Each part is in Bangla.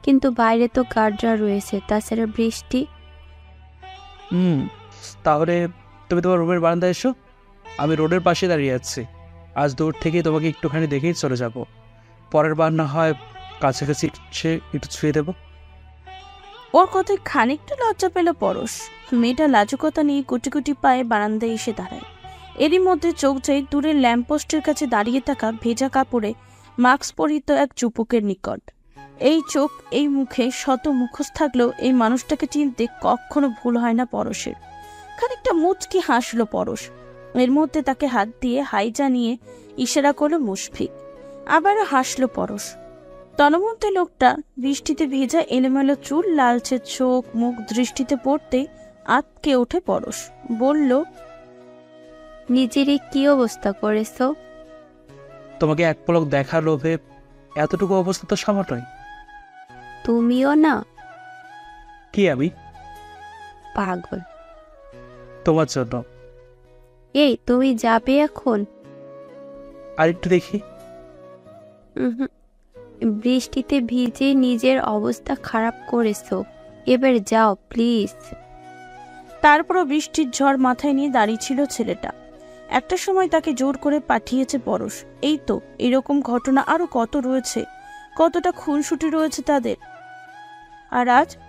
কিন্তু বাইরে তো গার্ডরা রয়েছে, তাছাড়া বৃষ্টি। তাহলে তুমি তোমার রুমের বারান্দায় এসো, আমি রোডের পাশে দাঁড়িয়ে আছি। আজ দূর থেকেই তোমাকে একটুখানি দেখেই চলে যাব, পরের বার না হয় কাছাকাছি সে একটু ছুঁয়ে দেবো। ওর কথায় খানিকটা লজ্জা পেল পরশ। মেয়েটা লাজুকতা নিয়ে কুটি কুটি পায়ে বারান্দায় এসে দাঁড়ায়। এরই মধ্যে চোখ যায় দূরের ল্যাম্পপোস্টের কাছে দাঁড়িয়ে থাকা ভেজা কাপড়ে মাস্ক পরিহিত এক যুবকের নিকট। এই চোখ, এই মুখে শত মুখোশ থাকলেও এই মানুষটাকে চিনতে কখনো ভুল হয় না পরশের। খানিকটা মুচকি হাসল পরশ। এর মধ্যে তাকে হাত দিয়ে হাই জানিয়ে ইশারা করলো মুশফিক। আবারও হাসল পরশ। তন্মধ্যে লোকটা বৃষ্টিতে ভেজা এলোমেলো চুল, লালচে চোখ মুখ দৃষ্টিতে পড়তে আটকে ওঠে পরশ। বলল, নিজেরই কি অবস্থা করেছ? তোমাকে এক পলক দেখার লোভে এতটুকু অবস্থা তো সামান্যই। তুমিও না? কি আমি? পাগল। তোমার জন্য। এই, তুমি যাবে এখন? আর একটু দেখি। বৃষ্টিতে ভিজে নিজের অবস্থা খারাপ করেছো, এবার যাও প্লিজ। তারপরও বৃষ্টির ঝড় মাথায় নিয়ে দাঁড়িয়ে ছিল ছেলেটা। একটা সময় তাকে জোর করে পাঠিয়েছে পরশ। এই তো এরকম ঘটনা আরো কত রয়েছে, কতটা খুনসুটি রয়েছে তাদের। আর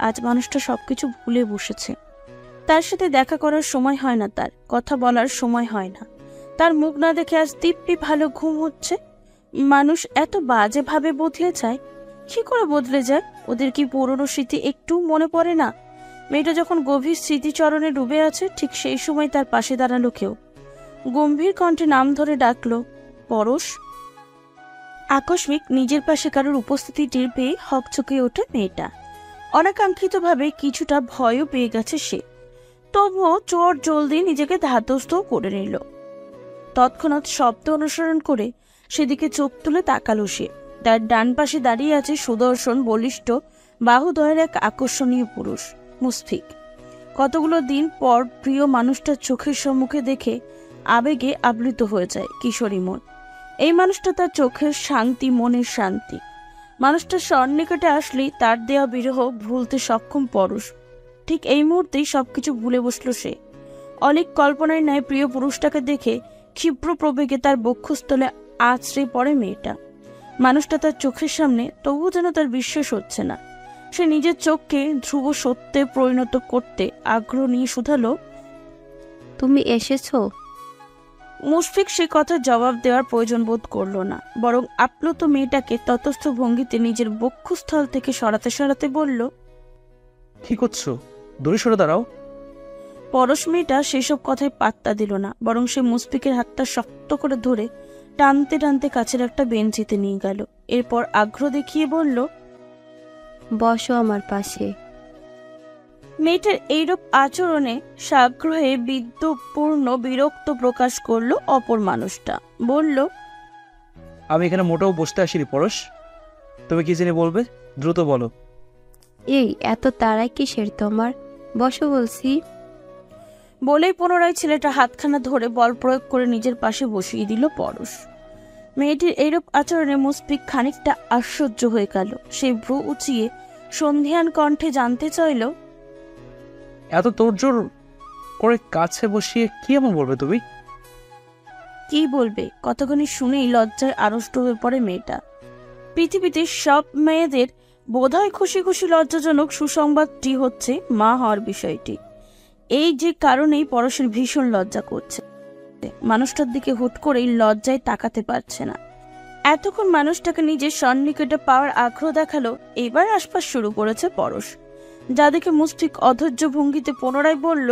আজ মানুষটা সবকিছু ভুলে বসেছে। তার সাথে দেখা করার সময় হয় না, তার কথা বলার সময় হয় না। তার মুখ না দেখে আজ দিব্যি ভালো ঘুম হচ্ছে। মানুষ এত বাজে ভাবে বদলে যায়, কি করে বদলে যায়? ওদের কি পুরনো স্মৃতি একটু মনে পড়ে না? মেয়েটা যখন গভীর স্মৃতিচরণে ডুবে আছে, ঠিক সেই সময় তার পাশে দাঁড়ালো কেউ। গম্ভীর কণ্ঠে নাম ধরে ডাকলো, পরশ। আকস্মিক নিজের পাশে কারোর উপস্থিতি টের পেয়ে হকচকে ওঠে মেয়েটা। অনাকাঙ্ক্ষিতভাবে কিছুটা ভয়ও পেয়ে গেছে সে, তবুও চোর জলদি নিজেকে ধাতস্থ করে নিল। তৎক্ষণাৎ শব্দ অনুসরণ করে সেদিকে চোখ তুলে তাকালো সে। তার ডান পাশে দাঁড়িয়ে আছে সুদর্শন, বলিষ্ঠ, বাহুদয়ের এক আকর্ষণীয় পুরুষ, মুশফিক। কতগুলো দিন পর প্রিয় মানুষটার চোখের সম্মুখে দেখে আবেগে আপ্লুত হয়ে যায় কিশোরী মন। এই মানুষটা তার চোখের শান্তি, মনের শান্তি। মানুষটার সন্নিকটে আসলেই তার দেওয়া বিরহ ভুলতে সক্ষম পরশ। ঠিক এই মুহূর্তেই সবকিছু ভুলে বসল সে। অনেক কল্পনায় ন্যায় প্রিয় পুরুষটাকে দেখে ক্ষিপ্র প্রবেগে তার বক্ষস্থলে আছড়ে পড়ে মেয়েটা। মানুষটা তার চোখের সামনে, তবুও যেন তার বিশ্বাস হচ্ছে না। সে নিজের চোখকে ধ্রুব সত্যে পরিণত করতে আগ্রহ নিয়ে শুধালো, তুমি এসেছো? মুশফিক সে কথার জবাব দেওয়ার প্রয়োজন বোধ করল না, বরং আপ্লুত মেয়েটাকে ততস্থ ভঙ্গিতে নিজের বক্ষস্থল থেকে সরাতে সরাতে বলল, কি করছো? দূরে সরে দাঁড়াও। পরশ মেয়েটা সেসব কথায় পাত্তা দিল না, বরং সে মুশফিকের হাতটা শক্ত করে ধরে টানতে টানতে কাছের একটা বেঞ্চিতে নিয়ে গেল। এরপর আগ্রহ দেখিয়ে বলল, বসো আমার পাশে। মেয়েটার এইরূপ আচরণে সাগ্রহে বিদ্যুৎপূর্ণ বিরক্ত প্রকাশ করলো অপর মানুষটা। বলল, আমি এখানে মোটেও বসতে আসিনি পরশ। তুমি কি জেনে বলবে? দ্রুত বলো। এই, এত তাড়া কিসের তোমার? বসো বলছি। বলেই পুনরায় ছেলেটা হাতখানা ধরে বল প্রয়োগ করে নিজের পাশে বসিয়ে দিল পরশ। মেয়েটির এইরূপ আচরণে মুশফিক খানিকটা আশ্চর্য হয়ে গেল। সে ভ্রু উঁচিয়ে সন্ধিয়ান কণ্ঠে জানতে চাইল, এত তোড়জোড় করে কাছে বসিয়ে কি এমন বলবে তুমি? কি বলবে? কতখানি শুনেই লজ্জায় আড়ষ্ট হয়ে পড়ে মেয়েটা। পৃথিবীতে সব মেয়েদের বোধহয় খুশি খুশি লজ্জাজনক সুসংবাদটি হচ্ছে মা হওয়ার বিষয়টি। এই যে কারণেই পরশের ভীষণ লজ্জা করছে। মানুষটার দিকে হুট করেই লজ্জায় তাকাতে পারছে না। এতক্ষণ মানুষটাকে নিজের সন্নিকটে পাওয়ার আগ্রহ দেখালো, এবার আশপাশ শুরু করেছে পরশ, যা দেখে মুশফিক অধৈর্য ভঙ্গিতে পুনরায় বলল,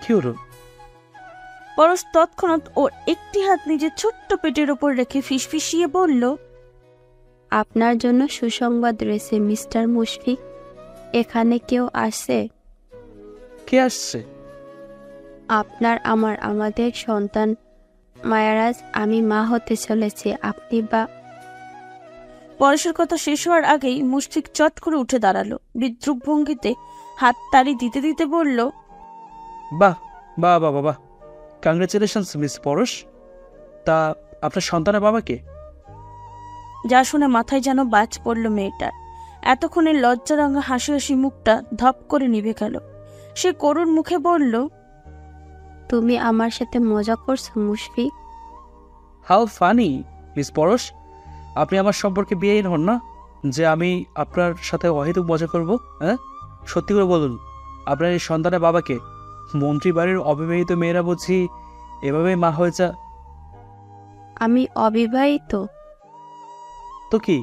কি হলো? পরশ তৎক্ষণাৎ ওর একটি হাত নিজের ছোট্ট পেটের ওপর রেখে ফিসফিসিয়ে বলল, আপনার জন্য সুসংবাদ রয়েছে মিস্টার মুশফিক। এখানে কেউ আসে? কে আসছে? আপনার, আমাদের সন্তান মায়ারাজ। আমি মা হতে চলেছি। আপনি বা? পরশের কথা শেষ হওয়ার আগেই মুশফিক চট করে উঠে দাঁড়ালো। বিদ্রুপ ভঙ্গিতে হাত তালি দিতে দিতে বলল, বাহ বাহ বাহ বাহ, কংগ্রেচুলেশনস মিস পরশ। তা আপনার সন্তানের বাবাকে? যা শুনে মাথায় যেন বাজ পড়ল মেয়েটার। এতক্ষণে লজ্জারাঙা হাসি হাসি মুখটা ধপ করে নিভে গেল। সে করুণ মুখে বলল, তুমি আমার সাথে মজা করছো মুশফিক? হাউ ফানি মিস পরশ, আপনি আমার সম্পর্কে বিয়েহীন হন না যে আমি আপনার সাথে অহেতুক মজা করব? হ্যাঁ, সত্যি করে বলুন, আপনার এই সন্তানের বাবাকে? মন্ত্রী বাড়ির অবিবাহিত মেয়েরা বুঝি এভাবেই মা হয়ে যা? আমি অবিবাহিত। তো কি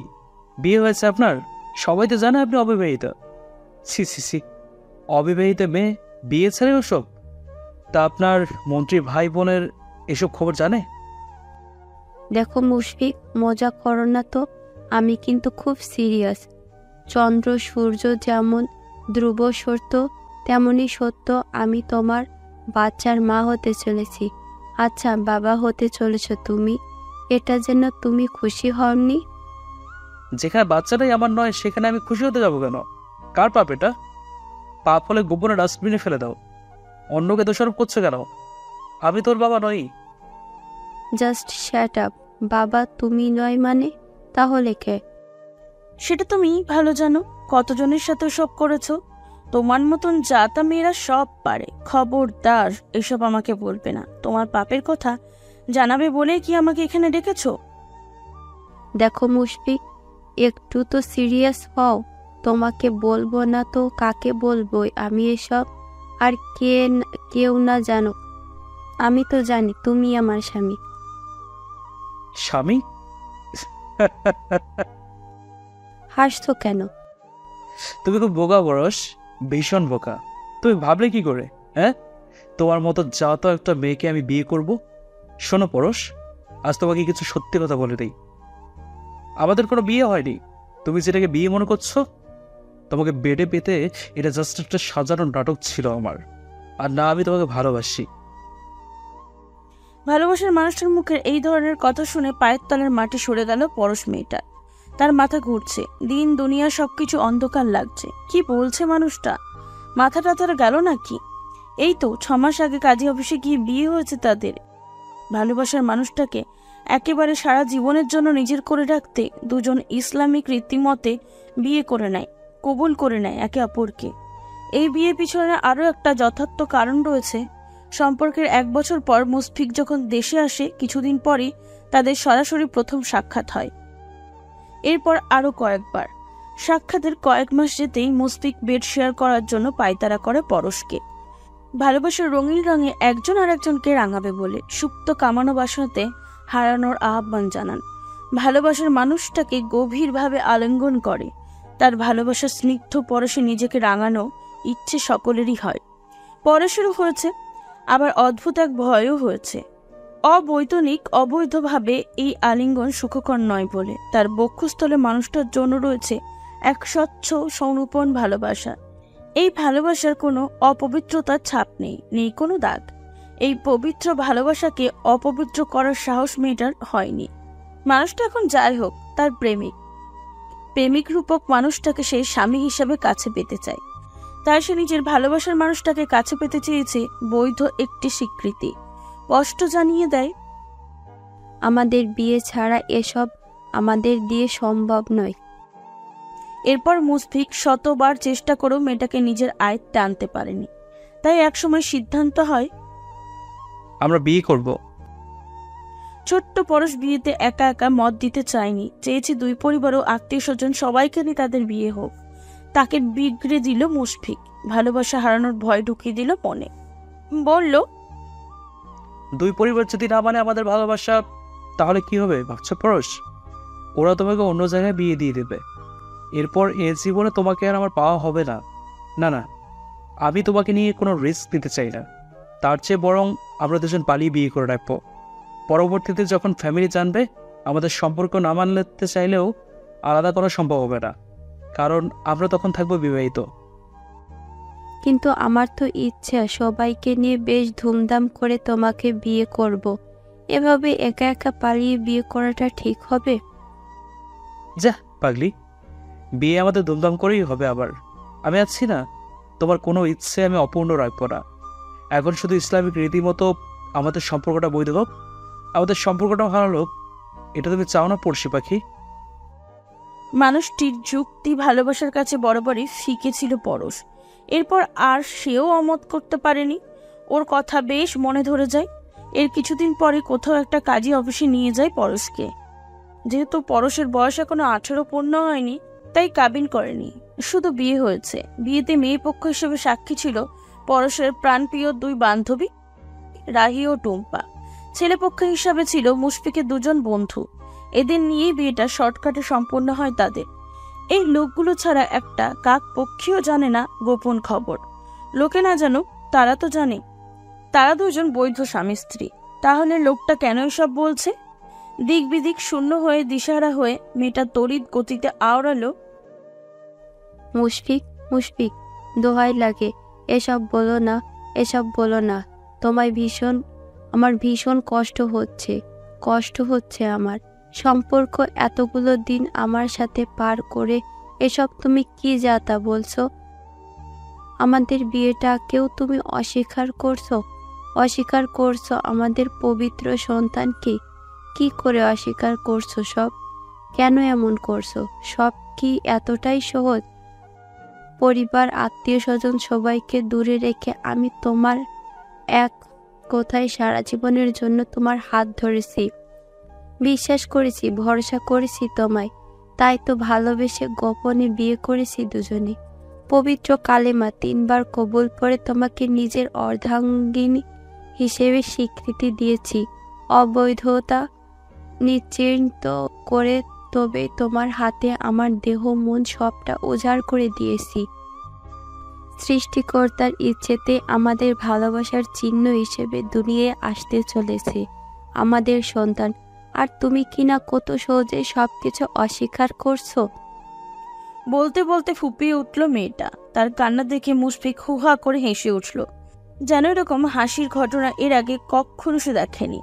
বিয়ে হয়েছে আপনার? সবাই তো জানে আপনি অবিবাহিত। ছি ছি ছি, অবিবাহিত মেয়ে বিয়ে ছেড়ে ওসব? তা আপনার মন্ত্রী ভাই বোনের এসব খবর জানে? দেখো মুশফিক, মজা করো না তো, আমি কিন্তু খুব সিরিয়াস। চন্দ্র সূর্য যেমন ধ্রুব সত্য, তেমনি সত্য আমি তোমার বাচ্চার মা হতে চলেছি। আচ্ছা, বাবা হতে চলেছ তুমি, এটা যেন তুমি খুশি হওনি? যেখানে বাচ্চাটাই আমার নয় সেখানে আমি খুশি হতে যাবো কেন? কার পাপ এটা? পাপ হলে গোপনে ডাস্টবিনে ফেলে দাও। অন্যকে দোষারোপ করছো কেন? আমি তোর বাবা নই। Just shut up. বাবা তুমি নয় মানে তাহলে কে? সেটা তুমি ভালো জানো। কতজনের সাথে সব করেছো। তোমার মতন জাতা মেয়েরা সব পারে। খবরদার এসব আমাকে বলবে না। তোমার পাপের কথা জানাবে বলে কি আমাকে এখানে ডেকেছো? দেখো মুশফিক, একটু তো সিরিয়াস হও। তোমাকে বলবো না তো কাকে বলবো আমি এসব? আর কেউ না জানো, আমি তো জানি তুমি আমার স্বামী। স্বামী? হাসছো কেন? তুমি খুব বোকা পরশ, ভীষণ বোকা। তুমি ভাবলে কি করে? হ্যাঁ, তোমার মতো যাওয়া একটা মেয়েকে আমি বিয়ে করব? শোনো পরশ, আজ তোমাকে কিছু সত্যি কথা বলে দিই। আমাদের কোনো বিয়ে হয়নি। তুমি যেটাকে বিয়ে মনে করছো, তোমাকে বেডে পেতে এটা জাস্ট একটা সাজানো নাটক ছিল আমার। আর না, আমি তোমাকে ভালোবাসি। ভালোবাসার মানুষটার মুখের এই ধরনের কথা শুনে পায়ের তলের মাটি সরে গেল পরশ মেয়েটার। তার মাথা ঘুরছে, দিন দুনিয়া সবকিছু অন্ধকার লাগছে। কি বলছে মানুষটা? মাথাটা তার গেল নাকি? এই তো 6 মাস আগে কাজী অফিসে গিয়ে বিয়ে হয়েছে তাদের। ভালোবাসার মানুষটাকে একেবারে সারা জীবনের জন্য নিজের করে রাখতে দুজন ইসলামিক রীতিমতে বিয়ে করে নেয়, কবুল করে নেয় একে অপরকে। এই বিয়ে পিছনে আরও একটা যথার্থ কারণ রয়েছে। সম্পর্কের 1 বছর পর মুশফিক যখন দেশে আসে, কিছুদিন পরই তাদের সরাসরি প্রথম সাক্ষাৎ হয়। এরপর আরও কয়েকবার সাক্ষাতের কয়েক মাস যেতেই মুশফিক বেড শেয়ার করার জন্য পায়তারা করে পরশকে। ভালোবাসার রঙিন রঙে একজন আর একজনকে রাঙাবে বলে সুপ্ত কামানো বাসনাতে হারানোর আহ্বান জানান। ভালোবাসার মানুষটাকে গভীরভাবে আলিঙ্গন করে। তার ভালোবাসার স্নিগ্ধ পরশে নিজেকে রাঙানো ইচ্ছে সকলেরই হয়। পরে শুরু হয়েছে আবার অদ্ভুত এক ভয়ও হয়েছে। অবৈতনিক অবৈধভাবে এই আলিঙ্গন সুখকর নয় বলে তার বক্ষস্থলে মানুষটার জন্য রয়েছে এক স্বচ্ছ সৌরূপন ভালোবাসা। এই ভালোবাসার কোনো অপবিত্রতার ছাপ নেই, নেই কোনো দাগ। এই পবিত্র ভালোবাসাকে অপবিত্র করার সাহস মেয়েটার হয়নি। মানুষটা এখন যাই হোক, তার প্রেমিক রূপক মানুষটাকে সে স্বামী হিসাবে কাছে পেতে চায়। তাই সে নিজের ভালোবাসার মানুষটাকে কাছে পেতে চেয়েছে বৈধ একটি স্বীকৃতি। স্পষ্ট জানিয়ে দেয়, আমাদের বিয়ে ছাড়া এসব আমাদের দিয়ে সম্ভব নয়। এরপর মুশফিক শতবার চেষ্টা করেও মেয়েটাকে নিজের আয়ত্তে আনতে পারেনি। তাই একসময় সিদ্ধান্ত হয় আমরা বিয়ে করব। ছোট্ট পরশ বিয়েতে একা একা মত দিতে চায়নি। চেয়েছে দুই পরিবার ও আত্মীয় স্বজন সবাইকে নিয়ে তাদের বিয়ে হোক। তাকে বিগড়ে দিল মুশফিক। ভালোবাসা হারানোর ভয় ঢুকিয়ে দিল মনে। বলল, দুই পরিবার যদি না মানে আমাদের ভালোবাসা, তাহলে কি হবে ভাবছো পরশ? ওরা তোমাকে অন্য জায়গায় বিয়ে দিয়ে দেবে। এরপর এ জীবনে তোমাকে আর আমার পাওয়া হবে না। না না, আমি তোমাকে নিয়ে কোনো রিস্ক নিতে চাই না। তার চেয়ে বরং আমরা দুজন পালিয়ে বিয়ে করে রাখবো। পরবর্তীতে যখন ফ্যামিলি জানবে, আমাদের সম্পর্ক না মানতে চাইলেও আলাদা করা সম্ভব হবে না, কারণ আমরা তখন থাকবো বিবাহিত। কিন্তু আমার তো ইচ্ছা সবাইকে নিয়ে বেশ ধুমধাম করে তোমাকে বিয়ে করব। এভাবে একা একা পালিয়ে বিয়ে করাটা ঠিক হবে? যা পাগলি, বিয়ে আমাদের ধুমধাম করেই হবে। আবার আমি আছি না, তোমার কোনো ইচ্ছে আমি অপূর্ণ রাখবো না। এখন শুধু ইসলামিক রীতিমতো আমাদের সম্পর্কটা বৈধ হোক, আমাদের সম্পর্কটা ভালো হোক। এটা তুমি চাও না পড়শি পাখি? মানুষটির যুক্তি ভালোবাসার কাছে বরাবরই ফিকে ছিল পরশ। এরপর আর সেও অমত করতে পারেনি। ওর কথা বেশ মনে ধরে যায়। এর কিছুদিন পরে কোথাও একটা কাজী অফিসে নিয়ে যায় পরশকে। যেহেতু পরশের বয়স এখনো 18 পূর্ণ হয়নি, তাই কাবিন করেনি, শুধু বিয়ে হয়েছে। বিয়েতে মেয়ে পক্ষ হিসেবে সাক্ষী ছিল পরশের প্রাণপ্রিয় দুই বান্ধবী রাহি ও টুম্পা। ছেলেপক্ষ হিসাবে ছিল মুশফিকের দুজন বন্ধু। এদের নিয়েই বিয়েটা শর্টকাটে সম্পন্ন হয় তাদের। এই লোকগুলো ছাড়া একটা কাক পক্ষীও জানে না গোপন খবর। লোকে না জানুক, তারা তো জানে তারা দুজন বৈধ স্বামী স্ত্রী। তাহলে লোকটা কেন এসব বলছে? দিক বিদিক শূন্য হয়ে দিশাহারা হয়ে মেয়েটা তড়িৎ গতিতে আওড়ালো, মুশফিক, মুশফিক, দোহাই লাগে, এসব বলো না, এসব বলো না। আমার ভীষণ কষ্ট হচ্ছে আমার। সম্পর্ক এতগুলো দিন আমার সাথে পার করে এসব তুমি কি যাতা বলছো? আমাদের বিয়েটাকেও তুমি অস্বীকার করছো আমাদের পবিত্র সন্তানকে। কি করে অস্বীকার করছো সব? কেন এমন করছো? সব কি এতটাই সহজ? পরিবার, আত্মীয় স্বজন সবাইকে দূরে রেখে আমি তোমার এক কথায় সারা জীবনের জন্য তোমার হাত ধরেছি, বিশ্বাস করেছি, ভরসা করেছি তোমায়। তাই তো ভালোবেসে গোপনে বিয়ে করেছি দুজনে। পবিত্র কালেমা 3 বার কবুল করে তোমাকে নিজের অর্ধাঙ্গিনী হিসেবে স্বীকৃতি দিয়েছি। অবৈধতা নিশ্চিন্ত করে তবে তোমার হাতে আমার দেহ মন সবটা উজাড় করে দিয়েছি। সৃষ্টিকর্তার ইচ্ছেতে আমাদের ভালোবাসার চিহ্ন হিসেবে দুনিয়ায় আসতে চলেছে আমাদের সন্তান। আর তুমি কিনা কত সহজে সবকিছু অস্বীকার করছো। বলতে বলতে ফুপিয়ে উঠল মেয়েটা। তার কান্না দেখে মুশফিক হুহা করে হেসে উঠল। যেন এরকম হাসির ঘটনা এর আগে কখনো সে দেখেনি।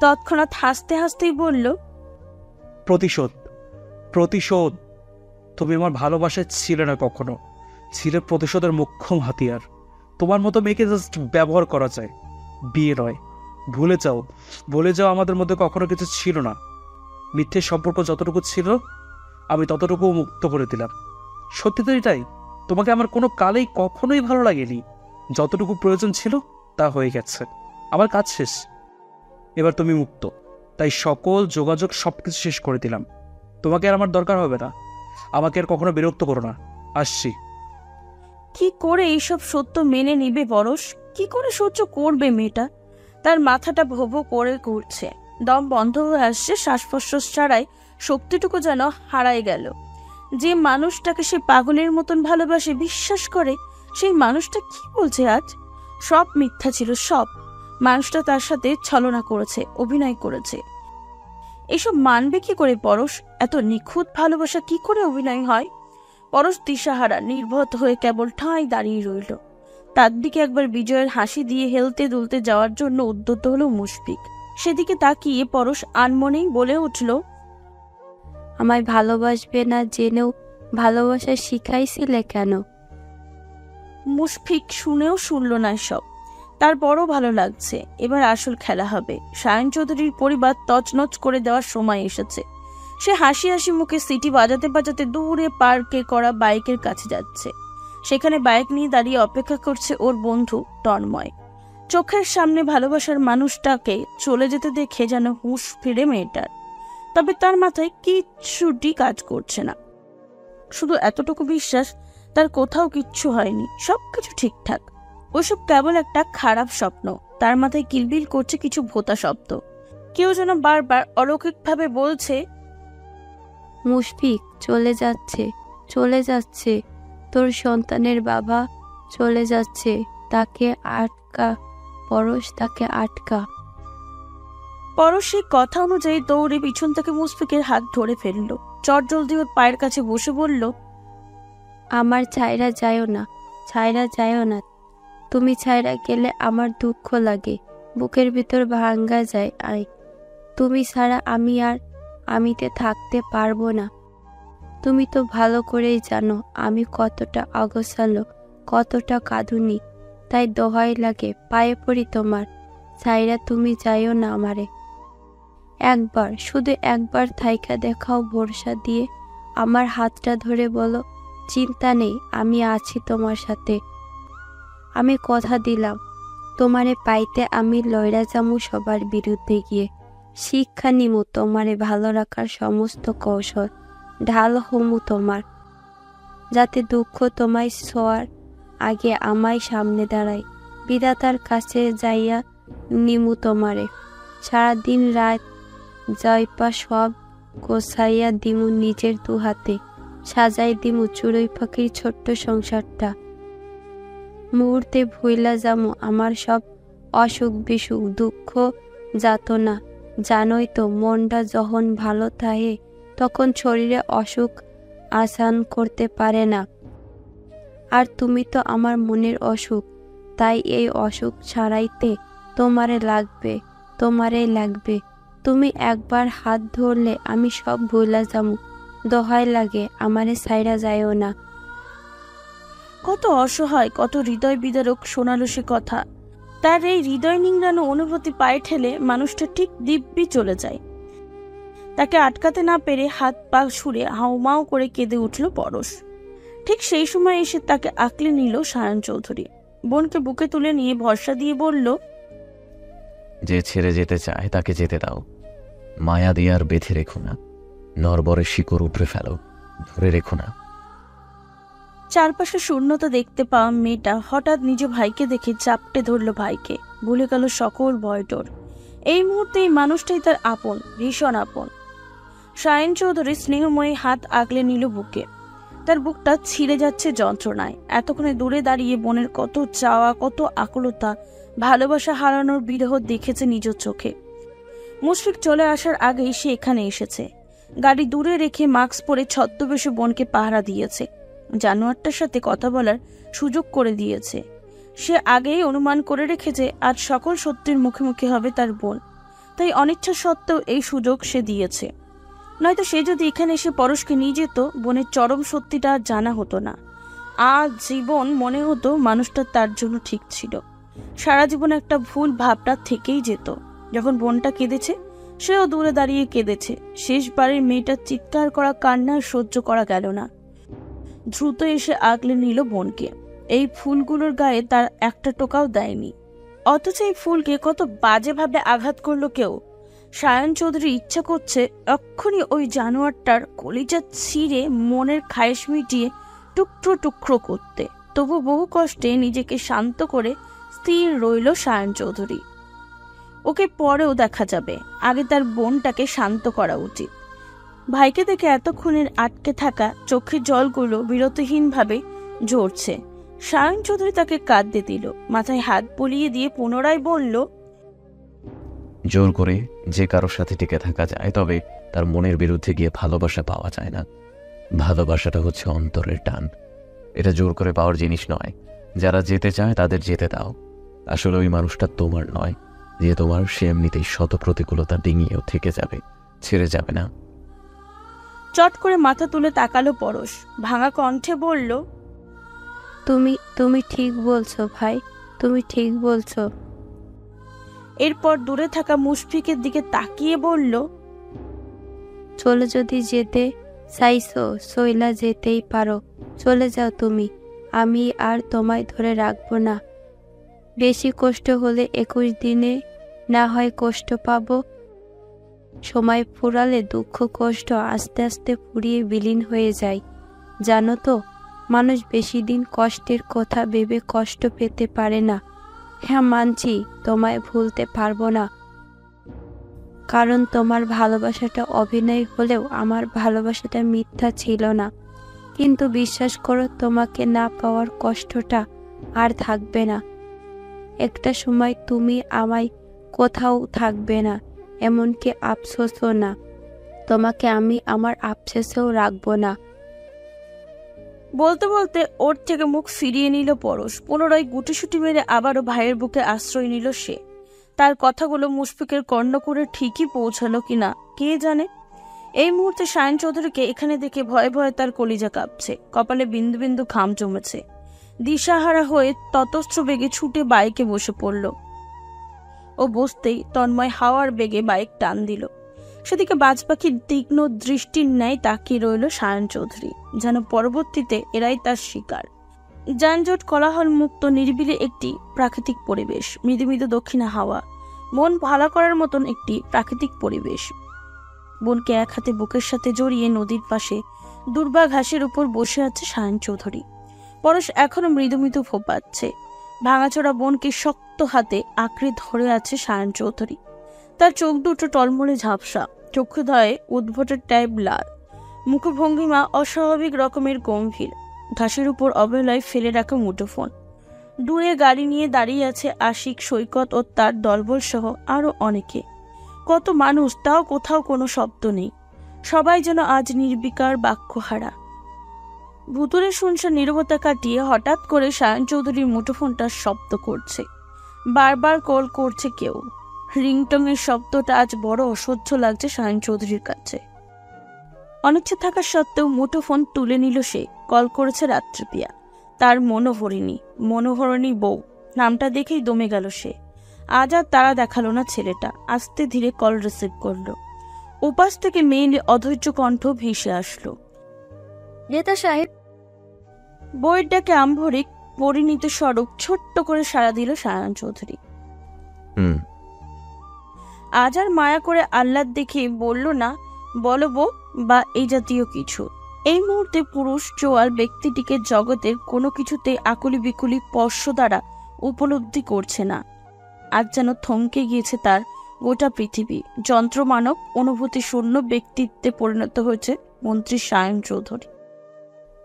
তৎক্ষণাৎ হাসতে হাসতেই বলল, প্রতিশোধ। তুমি আমার ভালোবাসায় ছিলে না কখনো, ছিলে প্রতিশোধের মোক্ষম হাতিয়ার। তোমার মতো মেয়েকে জাস্ট ব্যবহার করা যায়, বিয়ে নয়। ভুলে যাও আমাদের মধ্যে কখনো কিছু ছিল না। মিথ্যে সম্পর্ক যতটুকু ছিল আমি ততটুকু মুক্ত করে দিলাম। সত্যি তো এটাই, তোমাকে আমার কোনো কালেই কখনোই ভালো লাগেনি। যতটুকু প্রয়োজন ছিল তা হয়ে গেছে, আমার কাজ শেষ। এবার তুমি মুক্ত, তাই সকল যোগাযোগ সবকিছু শেষ করে দিলাম। তোমাকে আর আমার দরকার হবে না। আমাকে আর কখনো বিরক্ত করো না। আসছি। কি করে এইসব সত্য মেনে নিবে পরশ? কি করে সহ্য করবে মেয়েটা? তার মাথাটা ভোঁ করে ঘুরছে, দম বন্ধ হয়ে আসছে, শ্বাস প্রশ্বাস ছাড়াই শক্তিটুকু যেন হারায় গেল। যে মানুষটাকে সে পাগলের মতন ভালোবাসে, বিশ্বাস করে, সেই মানুষটা কি বলছে আজ? সব মিথ্যা ছিল, সব। মানুষটা তার সাথে ছলনা করেছে, অভিনয় করেছে। এসব মানবে কি করে পরশ? এত নিখুঁত ভালোবাসা কি করে অভিনয় হয়? পরশ দিশাহারা, নির্ভত হয়ে কেবল ঠাঁই দাঁড়িয়ে রইল। তার দিকে একবার বিজয়ের হাসি দিয়ে হেলতে দুলতে যাওয়ার জন্য উদ্যত হলো মুশফিক। সেদিকে তাকিয়ে পরশ আনমনেই বলে উঠল, আমায় ভালোবাসবে না জেনেও ভালোবাসা শিখাইছিলে কেন? মুশফিক শুনেও শুনল না সব। তার বড় ভালো লাগছে। এবার আসল খেলা হবে। সায়ন চৌধুরীর পরিবার তছনছ করে দেওয়ার সময় এসেছে। সে হাসি হাসি মুখে সিটি বাজাতে বাজাতে দূরে পার্কে করা বাইকের কাছে যাচ্ছে। সেখানে বাইক নিয়ে দাঁড়িয়ে অপেক্ষা করছে ওর বন্ধু তন্ময়। চোখের সামনে ভালোবাসার মানুষটাকে চলে যেতে দেখে যেন হুঁশ ফিরে মেয়েটার। তবে তার মাথায় কিচ্ছুটি কাজ করছে না। শুধু এতটুকু বিশ্বাস, তার কোথাও কিচ্ছু হয়নি, সবকিছু ঠিকঠাক। ওইসব কেবল একটা খারাপ স্বপ্ন। তার মাথায় কিলবিল করছে কিছু ভোঁতা শব্দ। কেউ যেন বারবার অলৌকিকভাবে বলছে, মুশফিক চলে যাচ্ছে, তোর সন্তানের বাবা চলে যাচ্ছে, তাকে আটকা পরশ, তাকে আটকা। পরশ সেই কথা অনুযায়ী দৌড়ে পিছন থেকে মুশফিকের হাত ধরে ফেলল। চটজলদি ওর পায়ের কাছে বসে বলল, আমার ছাইরা যায়ও না। তুমি ছাইরা গেলে আমার দুঃখ লাগে, বুকের ভিতর ভাঙ্গা যায়। তুমি ছাড়া আমিতে থাকতে পারবো না। তুমি তো ভালো করেই জানো আমি কতটা অগোছালো, কতটা কাঁদুনি। তাই দোহাই লাগে, পায়ে পড়ি তোমার, ছাইরা তুমি যাইও না আমারে। শুধু একবার থাইকা দেখাও ভরসা দিয়ে আমার হাতটা ধরে বলো, চিন্তা নেই, আমি আছি তোমার সাথে। আমি কথা দিলাম, তোমারে পাইতে আমি লইরা যামু সবার বিরুদ্ধে গিয়ে। শিক্ষা নিমু তোমারে ভালো রাখার সমস্ত কৌশল, ঢাল হমু তোমার, যাতে দুঃখ তোমায় ছোঁয়ার আগে আমায় সামনে দাঁড়ায়। বিধাতার কাছে যাইয়া নিমু তোমারে, সারাদিন রাত জয়পা সব গোছাইয়া দিমু নিজের দু হাতে, সাজাই দিমু চড়ুই পাখির ছোট্ট সংসারটা। মুহূর্তে ভুইলা যামু আমার সব অসুখ বিসুখ দুঃখ যাতনা। জানোই তো মনটা যখন ভালো থাকে তখন শরীরে অসুখ আসান করতে পারে না। আর তুমি তো আমার মনের অসুখ, তাই এই অসুখ ছাড়াইতে তোমারে লাগবে। তুমি একবার হাত ধরলে আমি সব ভুলা যামু। দোহাই লাগে, আমারে ছাইরা যায়ও না। কত অসহায়, কত হৃদয় বিদারক শোনালো সে কথা। তার এই হৃদয় নিংড়ানো অনুভূতি পায়ে ঠেলে মানুষটা ঠিক দিব্যি চলে যায়। তাকে আটকাতে না পেরে হাত পা ছুঁড়ে হাউমাউ করে কেঁদে উঠল পরশ। ঠিক সেই সময় এসে তাকে আঁকলে নিল সায়ন চৌধুরী। বোনকে বুকে তুলে নিয়ে ভরসা দিয়ে বলল, যে ছেড়ে যেতে চায় তাকে যেতে দাও, মায়া দিয়ে আর বেঁধে রেখো না, নরবরে শিকড় উপড়ে ফেলো, ধরে রেখো না। চারপাশে শূন্যতা দেখতে পাওয়া মেয়েটা হঠাৎ নিজ ভাইকে দেখে চাপটে ধরল ভাইকে, ভুলে গেল সকল ভয়ডর। এই মুহূর্তে এই মানুষটাই তার আপন, ভীষণ আপন। সায়ন চৌধুরী স্নেহময়ী হাত আগলে নিল বুকে। তার বুকটা ছিঁড়ে যাচ্ছে যন্ত্রণায়। এতক্ষণে দূরে দাঁড়িয়ে বোনের কত চাওয়া, কত আকুলতা, ভালোবাসা হারানোর বিরহ দেখেছে নিজ চোখে। মুশফিক চলে আসার আগেই সে এখানে এসেছে। গাড়ি দূরে রেখে মাস্ক পরে ছদ্মবেশে বোনকে পাহারা দিয়েছে, জানোয়ারটার সাথে কথা বলার সুযোগ করে দিয়েছে। সে আগেই অনুমান করে রেখেছে আজ সকল সত্যের মুখোমুখি হবে তার বোন, তাই অনিচ্ছা সত্ত্বেও এই সুযোগ সে দিয়েছে। নয়তো সে যদি এখানে এসে পরশকে নিয়ে যেত, বোনের চরম সত্যিটা জানা হতো না। আজ জীবন মনে হতো মানুষটা তার জন্য ঠিক ছিল। সারা জীবন একটা ভুল ভাবটা থেকেই যেত। যখন বোনটা কেঁদেছে, সেও দূরে দাঁড়িয়ে কেঁদেছে। শেষবারের মেয়েটার চিৎকার করা কান্না সহ্য করা গেল না। দ্রুত এসে আগলে নিল বোনকে। এই ফুলগুলোর গায়ে তার একটা টোকাও দেয়নি, অথচ এই ফুলকে কত বাজেভাবে আঘাত করলো কেউ। সায়ন চৌধুরী ইচ্ছা করছে এক্ষুনি ওই জানোয়ারটার কলিজা ছিঁড়ে মনের খায়েশ মিটিয়ে টুকরো টুকরো করতে। তবু বহু কষ্টে নিজেকে শান্ত করে স্থির রইল সায়ন চৌধুরী। ওকে পরেও দেখা যাবে, আগে তার বোনটাকে শান্ত করা উচিত। ভাইকে দেখে এতক্ষণের আটকে থাকা চোখের জলগুলো বিরতিহীনভাবে ঝরছে। সায়ন চৌধুরী তাকে কাঁদতে দিল, মাথায় হাত বুলিয়ে দিয়ে পুনরায় বলল, জোর করে যে কারোর সাথে টিকে থাকা যায়, তবে তার মনের বিরুদ্ধে গিয়ে ভালোবাসা পাওয়া যায় না। ভালোবাসাটা হচ্ছে অন্তরের টান, এটা জোর করে পাওয়ার জিনিস নয়। যারা যেতে চায় তাদের যেতে দাও। আসলে ওই মানুষটা তোমার নয়, যে তোমার, সে এমনিতেই শত প্রতিকূলতা ডিঙিয়েও থেকে যাবে, ছেড়ে যাবে না। চট করে মাথা তুলে তাকালো পরশ, ভাঙা কণ্ঠে বলল, তুমি ঠিক বলছো ভাই, তুমি ঠিক বলছো। এরপর দূরে থাকা মুশফিকের দিকে তাকিয়ে বলল, চলে যদি যেতে চাইছো, সইলা যেতেই পারো, চলে যাও তুমি, আমি আর তোমায় ধরে রাখবো না। বেশি কষ্ট হলে 21 দিনে না হয় কষ্ট পাবো। সময় ফুরালে দুঃখ কষ্ট আস্তে আস্তে ফুরিয়ে বিলীন হয়ে যায়। জানো তো, মানুষ বেশি দিন কষ্টের কথা ভেবে কষ্ট পেতে পারে না। হ্যাঁ মানছি, তোমায় ভুলতে পারবো না, কারণ তোমার ভালোবাসাটা অভিনয় হলেও আমার ভালোবাসাটা মিথ্যা ছিল না। কিন্তু বিশ্বাস করো, তোমাকে না পাওয়ার কষ্টটা আর থাকবে না। একটা সময় তুমি আমায় কোথাও থাকবে না, এমনকি আফসোসও না। তোমাকে আমি আমার আফসোসেও রাখবো না। বলতে বলতে ওর থেকে মুখ ফিরিয়ে নিল পরশ। পুনরায় গুটিসুটি মেরে আবারও ভাইয়ের বুকে আশ্রয় নিল সে। তার কথাগুলো মুশফিকের কর্ণকুরে ঠিকই পৌঁছালো কিনা কে জানে। এই মুহূর্তে সায়ন চৌধুরীকে এখানে দেখে ভয়ে ভয়ে তার কলিজা কাঁপছে, কপালে বিন্দু বিন্দু ঘাম জমেছে। দিশাহারা হয়ে ততস্ত্র বেগে ছুটে বাইকে বসে পড়ল। ও বসতেই তন্ময় হাওয়ার বেগে বাইক টান দিল। সেদিকে বাজপাখির তীক্ষ্ণ দৃষ্টির ন্যায় তাকিয়ে রইল সায়ন চৌধুরী, যেন পরবর্তীতে এরাই তার শিকার। যানজট কোলাহল মুক্ত নিরিবিলি একটি প্রাকৃতিক পরিবেশ, মৃদু মৃদু দক্ষিণা হাওয়া, মন ভালো করার মতন একটি প্রাকৃতিক পরিবেশ। বোনকে এক হাতে বুকের সাথে জড়িয়ে নদীর পাশে দুর্বা ঘাসের উপর বসে আছে সায়ন চৌধুরী। পরশ এখনো মৃদু মৃদু ফোপাচ্ছে। ভাঙাচোরা বোনকে শক্ত হাতে আঁকড়ে ধরে আছে সায়ন চৌধুরী। তার চোখ দুটো টলমলে ঝাপসা, চক্ষুদ্বয়ে উদ্ভটের টাইপ লাল, মুখভঙ্গিমা অস্বাভাবিক রকমের গম্ভীর। ঘাসের উপর অবহেলায় ফেলে রাখা মুঠোফোন। দূরে গাড়ি নিয়ে দাঁড়িয়ে আছে আশিক, সৈকত ও তার দলবল সহ আরো অনেকে। কত মানুষ, তাও কোথাও কোনো শব্দ নেই। সবাই যেন আজ নির্বিকার, বাক্যহারা। ভুতুরে শুনশান নীরবতা কাটিয়ে হঠাৎ করে সায়ন চৌধুরীর মুঠোফোনটা শব্দ করছে। বারবার কল করছে কেউ। রিংটংয়ের শব্দটা আজ বড় অসহ্য লাগছে সায়ন চৌধুরীর কাছে। অনিচ্ছা থাকা সত্ত্বেও মুঠোফোন তুলে নিল সে। কল করেছে রাত্রিপিয়া, তার মনোহরণী বউ। নামটা দেখেই দমে গেল সে। আজ আর তারা দেখালো না ছেলেটা। আস্তে ধীরে কল রিসিভ করলো। উপাস থেকে মেয়ের অধৈর্য কণ্ঠ ভেসে আসলো। নেতা সাহেব। বইয়ের ডাকে আম্ভরিক পরিণীত স্বরূপ ছোট্ট করে সাড়া দিল সায়ন চৌধুরী। আজ আর মায়া করে আহ্লাদ দেখে বলল না বলো বউ বা এই জাতীয় কিছু। এই মুহূর্তে পুরুষ চোয়াল ব্যক্তিটিকে জগতের কোনো কিছুতে আকুলি বিকুলি স্পর্শ দ্বারা উপলব্ধি করছে না। আজ যেন থমকে গিয়েছে তার গোটা পৃথিবী। যন্ত্রমানব অনুভূতি শূন্য ব্যক্তিত্বে পরিণত হয়েছে মন্ত্রী সায়ন চৌধুরী।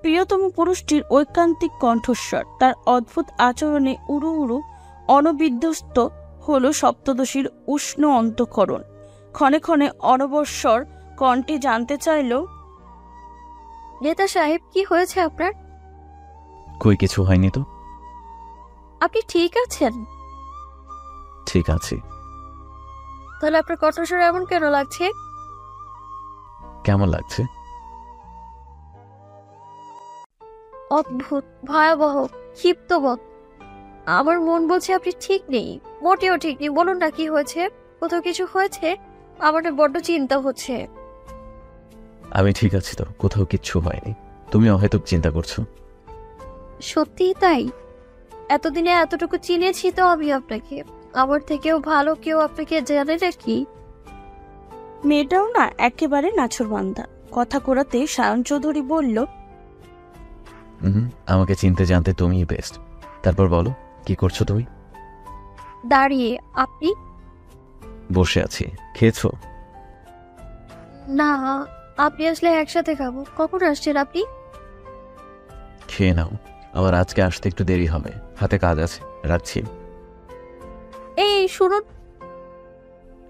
প্রিয়তম পুরুষটির ঐকান্তিক কণ্ঠস্বর, তার অদ্ভুত আচরণে উড়ু উড়ু অনবিধ্বস্ত হল সপ্তদশীর উষ্ণ অন্তঃকরণ। ক্ষণে ক্ষণে অনবস্বর কণ্ঠে জানতে চাইল, নেতা সাহেব কি হয়েছে আপনার? কই কিছু হয়নি তো। আপনি ঠিক আছেন? ঠিক আছে। তাহলে আপনার কণ্ঠস্বর এমন কেন লাগছে? কেমন লাগছে? অদ্ভুত, ভয়াবহ, ক্ষিপ্তবোধ। আমার মন বলছে আপনি ঠিক নেই, মোটেও ঠিক নেই। বলুন না কি হয়েছে? কোথাও কিছু হয়েছে? আমার বড্ড চিন্তা হচ্ছে। আমি ঠিক আছি তো, কোথাও কিচ্ছু হয়নি। তুমি অহেতুক চিন্তা করছো। সত্যিই তাই? এতদিনে এতটুকু চিনেছি তো আমি আপনাকে। আমার থেকেও ভালো কেউ আপনাকে জানে নাকি? মেয়েটাও না একেবারে নাছোড়বান্দা। কথা কোরাতে সায়ন চৌধুরী বলল, আমাকে চিনতে জানতে তুমিই বেস্ট। তারপর বলো, কি করছো তুমি? দাঁড়িয়ে। আপনি? বসে আছি। খেয়েছো? না, আপনি আসলে একসাথে খাবো। কখন আসছেন আপনি? খেয়ে নাও, আবার আজকে আসতে একটু দেরি হবে, হাতে কাজ আছে। রাখছি। এই শুনুন।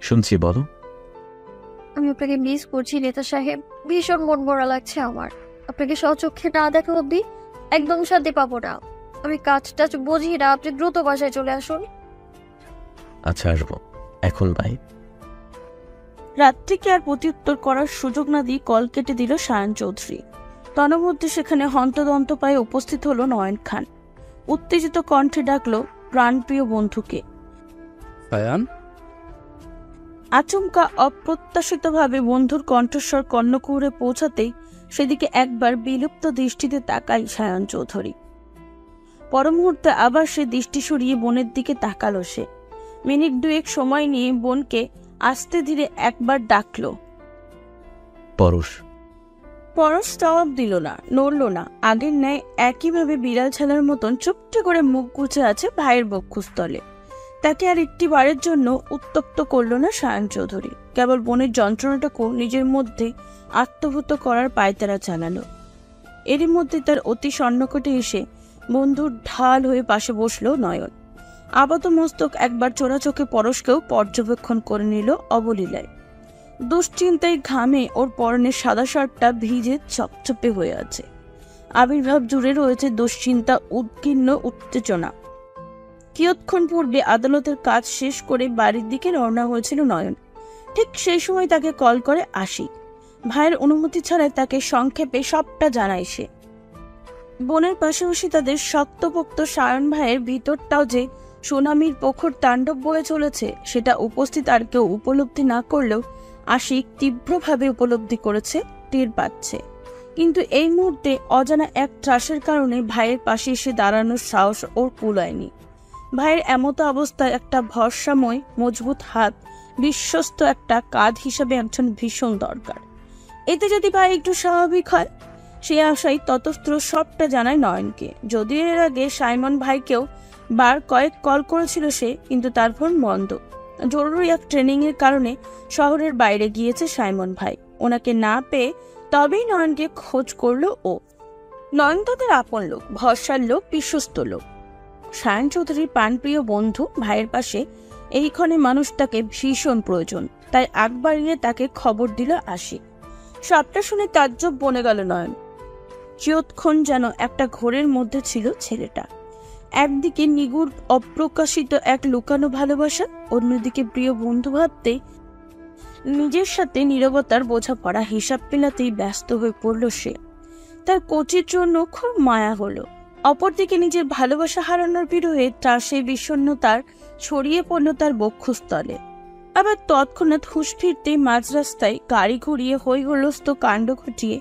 শুনছি, বলো। আমি আপনাকে মিস করছি নেতা সাহেব। ভীষণ মন মরা লাগছে আমার। আপনাকে স্বচক্ষে না দেখা অব্দি একদম শান্তি পাবো না। আমি কাজ টাজ বুঝি না। আপনি দ্রুত বাসায় চলে আসুন। আচ্ছা, আসবো এখন। বাই। রাত্রিকে আর প্রত্যুত্তর করার সুযোগ না দিয়ে কল কেটে দিল সায়ন চৌধুরী। তন্মধ্যে সেখানে হন্তদন্ত পায়ে উপস্থিত হলো নয়ন খান। উত্তেজিত কণ্ঠে ডাকলো প্রাণপ্রিয় বন্ধুকে। সায়ান। আচমকা অপ্রত্যাশিতভাবে বন্ধুর কণ্ঠস্বর কর্ণকুহরে পৌঁছাতেই সেদিকে একবার বিলুপ্ত দৃষ্টিতে তাকাই সায়ন চৌধুরী। পর মুহূর্তে আবার সে দৃষ্টি সরিয়ে বোনের দিকে তাকালো সে। মিনিট দুয়েক সময় নিয়ে বোনকে আস্তে ধীরে একবার ডাকলো, পরশ। পরশ জবাব দিল না, নড়ল না। আগের ন্যায় একইভাবে বিড়াল ছানার মতন চুপটি করে মুখ গুছে আছে ভাইয়ের বক্ষস্থলে। তাকে আর একটি বারের জন্য উত্তপ্ত করল না সায়ন চৌধুরী। কেবল বোনের যন্ত্রণাটাকেও নিজের মধ্যে আত্মভূত করার পায়তারা চালালো। এরই মধ্যে তার অতি সন্নিকটে এসে বন্ধুর ঢাল হয়ে পাশে বসলো নয়ন। আপাত মস্তক একবার চোরা চোখে পরশকেও পর্যবেক্ষণ করে নিল অবলীলায়। দুশ্চিন্তায় ঘামে ওর পরনের সাদা শার্টটা ভিজে চপচপে হয়ে আছে। আবির্ভাব জুড়ে রয়েছে দুশ্চিন্তা, উদ্কীর্ণ উত্তেজনা। কিয়ৎক্ষণ পূর্বে আদালতের কাজ শেষ করে বাড়ির দিকে রওনা হয়েছিল নয়ন। ঠিক সেই সময় তাকে কল করে আশিক। ভাইয়ের অনুমতি ছাড়াই তাকে সংক্ষেপে সবটা জানায় সে। বোনের পাশাপাশি তাদের শক্তপোক্ত সায়ন ভাইয়ের ভিতরটাও যে সুনামির প্রখর তাণ্ডব বয়ে চলেছে সেটা উপস্থিত আর কেউ উপলব্ধি না করলেও আশিক তীব্রভাবে উপলব্ধি করেছে, টের পাচ্ছে। কিন্তু এই মুহূর্তে অজানা এক ত্রাসের কারণে ভাইয়ের পাশে এসে দাঁড়ানোর সাহস ওর কুলায়নি। ভাইয়ের এমতো অবস্থায় একটা ভরসাময় মজবুত হাত, বিশ্বস্ত একটা কাঁধ হিসাবে একজন ভীষণ দরকার। এতে যদি ভাই একটু স্বাভাবিক হয়, সে আশাই ততস্ত্র সবটা জানায় নয়নকে। যদিও এর আগে সাইমন ভাইকেও বার কয়েক কল করেছিল সে, কিন্তু তার ফোন বন্ধ। জরুরি এক ট্রেনিং এর কারণে শহরের বাইরে গিয়েছে সাইমন ভাই। ওনাকে না পেয়ে তবেই নয়নকে খোঁজ করলো ও। নয়ন তাদের আপন লোক, ভরসার লোক, বিশ্বস্ত লোক। সায়ন চৌধুরীর প্রাণপ্রিয় বন্ধু ভাইয়ের পাশে এইখানে মানুষটাকে ভীষণ প্রয়োজন, তাই আগ বাড়িয়ে তাকে খবর দিল আশিক। সবটা শুনে তাজ্জব বনে গেল নয়ন। চিরক্ষণ যেন একটা ঘোরের মধ্যে ছিল ছেলেটা। একদিকে নিগুড় অপ্রকাশিত এক লুকানো ভালোবাসা, অন্যদিকে প্রিয় বন্ধু ভাবতে নিজের সাথে নীরবতার বোঝাপড়া হিসাব পেলাতেই ব্যস্ত হয়ে পড়ল সে। তার কোচির জন্য খুব মায়া হলো। অপরদিকে নিজের ভালোবাসা হারানোর বিরহে তার সেই বিষণ্ণতার ছড়িয়ে পড়ল তার বক্ষস্থলে। আবার তৎক্ষণাৎ হুঁশ ফিরতে মাঝ রাস্তায় গাড়ি ঘুরিয়ে হই হুল্লোড় কাণ্ড ঘটিয়ে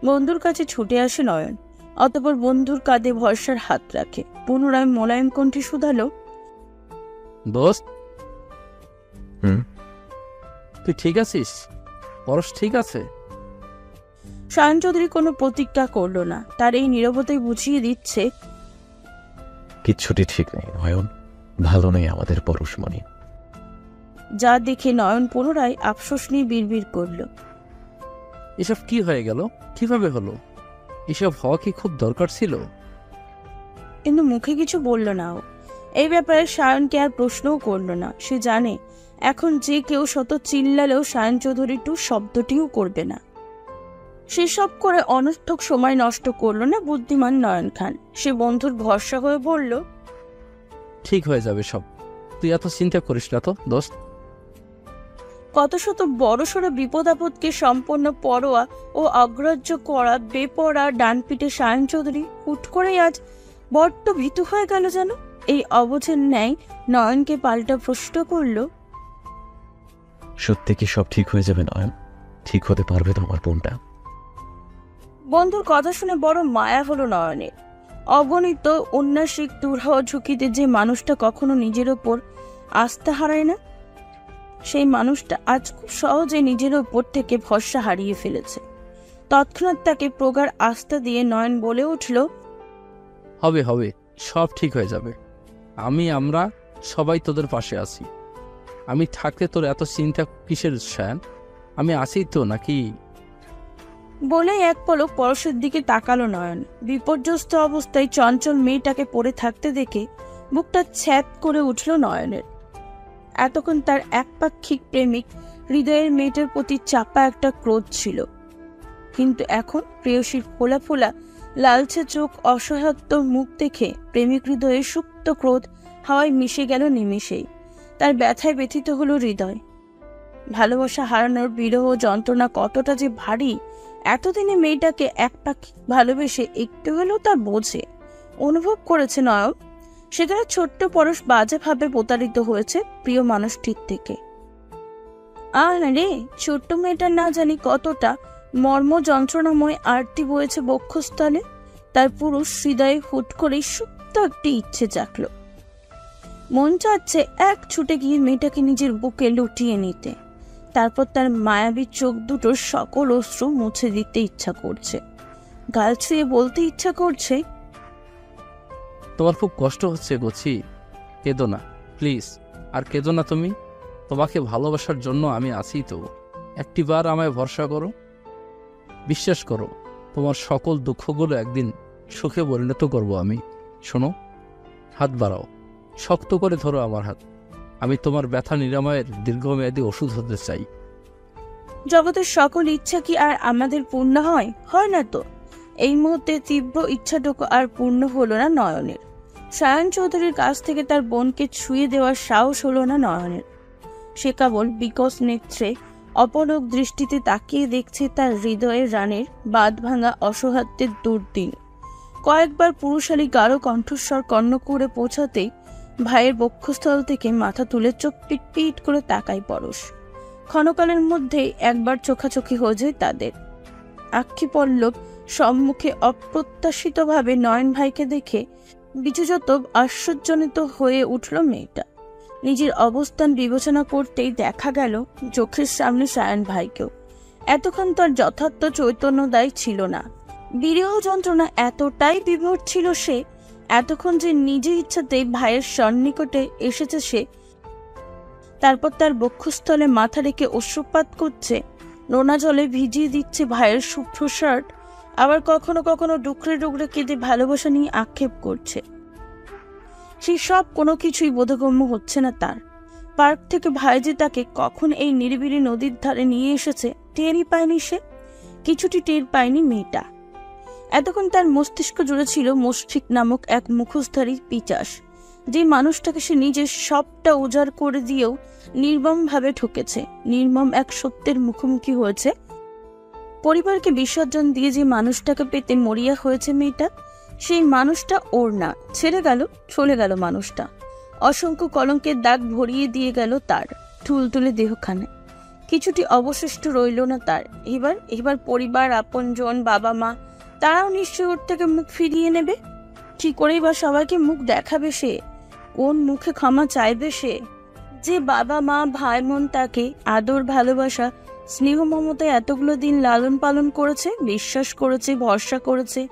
বন্ধুর কাছে ছুটে আসে নয়ন। অতঃপর বন্ধুর কাঁধে ভরসার হাত রাখে। পুনরায় মোলায়েম কণ্ঠে শুধালো, দোস্ত, হুম? তুই ঠিক আছিস? পরশ ঠিক আছে? সায়ন চৌধুরী কোনো প্রতিজ্ঞা করলো না। তার এই নীরবতাই বুঝিয়ে দিচ্ছে কিচ্ছুটি ঠিক নেই নয়ন, ভালো নেই আমাদের পরশমণি। যা দেখে নয়ন পুনরায় আফসোস নিয়ে বিড়বিড় করল, এসব কি হয়ে গেল? কিভাবে হলো? এসব হওয়া কি খুব দরকার ছিল? কিন্তু মুখে কিছু বলল না ও। এই ব্যাপারে সায়নকে আর প্রশ্নও করল না। সে জানে এখন যে কেউ শত চিল্লালেও সায়ন চৌধুরী টু শব্দটিও করবে না। সেসব করে অনর্থক সময় নষ্ট করল না বুদ্ধিমান নয়ন খান। সে বন্ধুর ভরসা হয়ে বলল, ঠিক হয়ে যাবে সব, তুই এত চিন্তা করিস না তো দোস্ত। কত শত বড়সড় বিপদ আপদকে সম্পূর্ণ পরোয়া ও অগ্রাহ্য করা বেপরা ডানপিটে সায়ন চৌধুরী হুট করেই আজ বড্ড ভীতু হয়ে গেল যেন। এই অবুঝের ন্যায় নয়নকে পাল্টা প্রশ্ন করল, সত্যি কি সব ঠিক হয়ে যাবে নয়ন? ঠিক হতে পারবে তোমার বোনটা? বন্ধুর কথা শুনে বড় মায়া হলো নয়নের। অগণিত উন্নাসিক দুরহ ঝুঁকিতে যে মানুষটা কখনো নিজের ওপর আস্থা হারায় না, সেই মানুষটা আজ খুব সহজে নিজের ওপর থেকে ভরসা হারিয়ে ফেলেছে। তৎক্ষণাৎ তাকে প্রগাঢ় আস্থা দিয়ে নয়ন বলে উঠল, হবে হবে, সব ঠিক হয়ে যাবে। আমরা সবাই তোদের পাশে আছি। আমি থাকতে তোর এত চিন্তা কিসের শ্যান? আমি আছি তো নাকি? বলেই এক পলক পরশের দিকে তাকালো নয়ন। বিপর্যস্ত অবস্থায় চঞ্চল মেয়েটাকে পড়ে থাকতে দেখে বুকটা ছ্যাদ করে উঠল নয়নের। এতক্ষণ তার একপাক্ষিক প্রেমিক হৃদয়ের মেয়েটার প্রতি চাপা একটা ক্রোধ ছিল, কিন্তু এখন প্রেয়সীর ফোলা ফোলা লালচে চোখ, অসহায়ত্ব মুখ দেখে প্রেমিক হৃদয়ের সুপ্ত ক্রোধ হাওয়ায় মিশে গেল নিমেষেই। তার ব্যথায় ব্যথিত হলো হৃদয়। ভালোবাসা হারানোর বিরহ যন্ত্রণা কতটা যে ভারী এতদিনে মেয়েটাকে একপাক্ষিক ভালোবেসে একটু হলেও তা বোঝে, অনুভব করেছে নয়ন। সেখানে ছোট্ট পরশ বাজেভাবে প্রতারিত হয়েছে প্রিয় মানুষটির থেকে। রে, ছোট্ট মেয়েটার না জানি কতটা মর্ম যন্ত্রণাময় আরতি বয়েছে বক্ষস্থলে। তার পুরুষ হৃদয়ে হুট করে সুপ্ত একটি ইচ্ছে জাগল। মন চাচ্ছে এক ছুটে গিয়ে মেয়েটাকে নিজের বুকে লুটিয়ে নিতে। তারপর তার মায়াবী চোখ দুটোর সকল অশ্রু মুছে দিতে ইচ্ছা করছে। গাল ছুঁয়ে বলতে ইচ্ছা করছে, তোমার খুব কষ্ট হচ্ছে গছি, কেঁদো না প্লিজ, আর কেঁদো না তুমি। তোমাকে ভালোবাসার জন্য আমি আছি তো। একটিবার আমায় ভরসা করো, বিশ্বাস করো, তোমার সকল দুঃখগুলো একদিন সুখে পরিণত করব আমি। শোনো, হাত বাড়াও, শক্ত করে ধরো আমার হাত। আমি তোমার ব্যথা নিরাময়ের দীর্ঘমেয়াদী ওষুধ হতে চাই। জগতের সকল ইচ্ছা কি আর আমাদের পূর্ণ হয়? হয় না তো। এই মুহূর্তে তীব্র ইচ্ছাটুকু আর পূর্ণ হলো না নয়নের। সায়ন চৌধুরীর কাছ থেকে তার বোনকে ছুঁয়ে দেওয়ার সাহস হলো না নয়নের। সে কেবল বিকশ নেত্রে অপলক দৃষ্টিতে তাকিয়ে দেখছে তার হৃদয়ের রানের বাঁধ ভাঙা অসহায়ত্বের দুর্দিন। কয়েকবার পুরুষালী গাঢ় কণ্ঠস্বর কর্ণ করে পৌঁছাতেই ভাইয়ের বক্ষস্থল থেকে মাথা তুলে চোখ পিট পিট করে তাকায় পরশ। ক্ষণকালের মধ্যেই একবার চোখাচোখি হয়ে যায় তাদের। আক্ষি পল্লব সম্মুখে অপ্রত্যাশিতভাবে নয়ন ভাইকে দেখে বিচুযত আশ্চর্যজনিত হয়ে উঠল মেয়েটা। নিজের অবস্থান বিবেচনা করতেই দেখা গেল চোখের সামনে সায়ন ভাইকেও। এতক্ষণ তার যথার্থ চৈতন্যদায়ী ছিল না। বিরহ যন্ত্রণা এতটাই বিভোর ছিল সে, এতক্ষণ যে নিজের ইচ্ছাতেই ভাইয়ের সন্নিকটে এসেছে সে, তারপর তার বক্ষস্থলে মাথা রেখে অশ্রুপাত করছে, নোনা জলে ভিজিয়ে দিচ্ছে ভাইয়ের শুভ্র শার্ট, আবার কখনো কখনো ডুকরে ডুকরে কেঁদে ভালোবাসা নিয়ে আক্ষেপ করছে। সেই সব কোনো কিছুই বোধগম্য হচ্ছে না তার। পার্ক থেকে ভাই যে তাকে কখন এই নিরিবিলি নদীর ধারে নিয়ে এসেছে টেরই পায়নি সে, কিছুটি টের পায়নি মেয়েটা। এতক্ষণ তার মস্তিষ্ক জুড়ে ছিল মুশফিক নামক এক মুখোশধারী পিচাস, যে মানুষটাকে সে নিজের সবটা উজাড় করে দিয়েও নির্মমভাবে ঠকেছে, নির্মম এক সত্যের মুখোমুখি হয়েছে। পরিবারকে বিসর্জন দিয়ে যে মানুষটাকে পেতে মরিয়া হয়েছে মেয়েটা, সেই মানুষটা ওর না, ছেড়ে গেল, চলে গেল মানুষটা। অসংখ্য কলঙ্কের দাগ ভরিয়ে দিয়ে গেল তার তুলতুলে দেহখানে, কিছুটি অবশিষ্ট রইল না তার। এবার পরিবার, আপনজন, বাবা মা, তারাও নিশ্চয় ওর থেকে মুখ ফিরিয়ে নেবে। কি করেই বা সবাইকে মুখ দেখাবে সে? কোন মুখে ক্ষমা চাইবে সে? যে বাবা মা ভাই বোন তাকে আদর, ভালোবাসা, স্নেহ, মমতায় এতগুলো দিন লালন পালন করেছে, বিশ্বাস করেছে, ভরসা করেছে,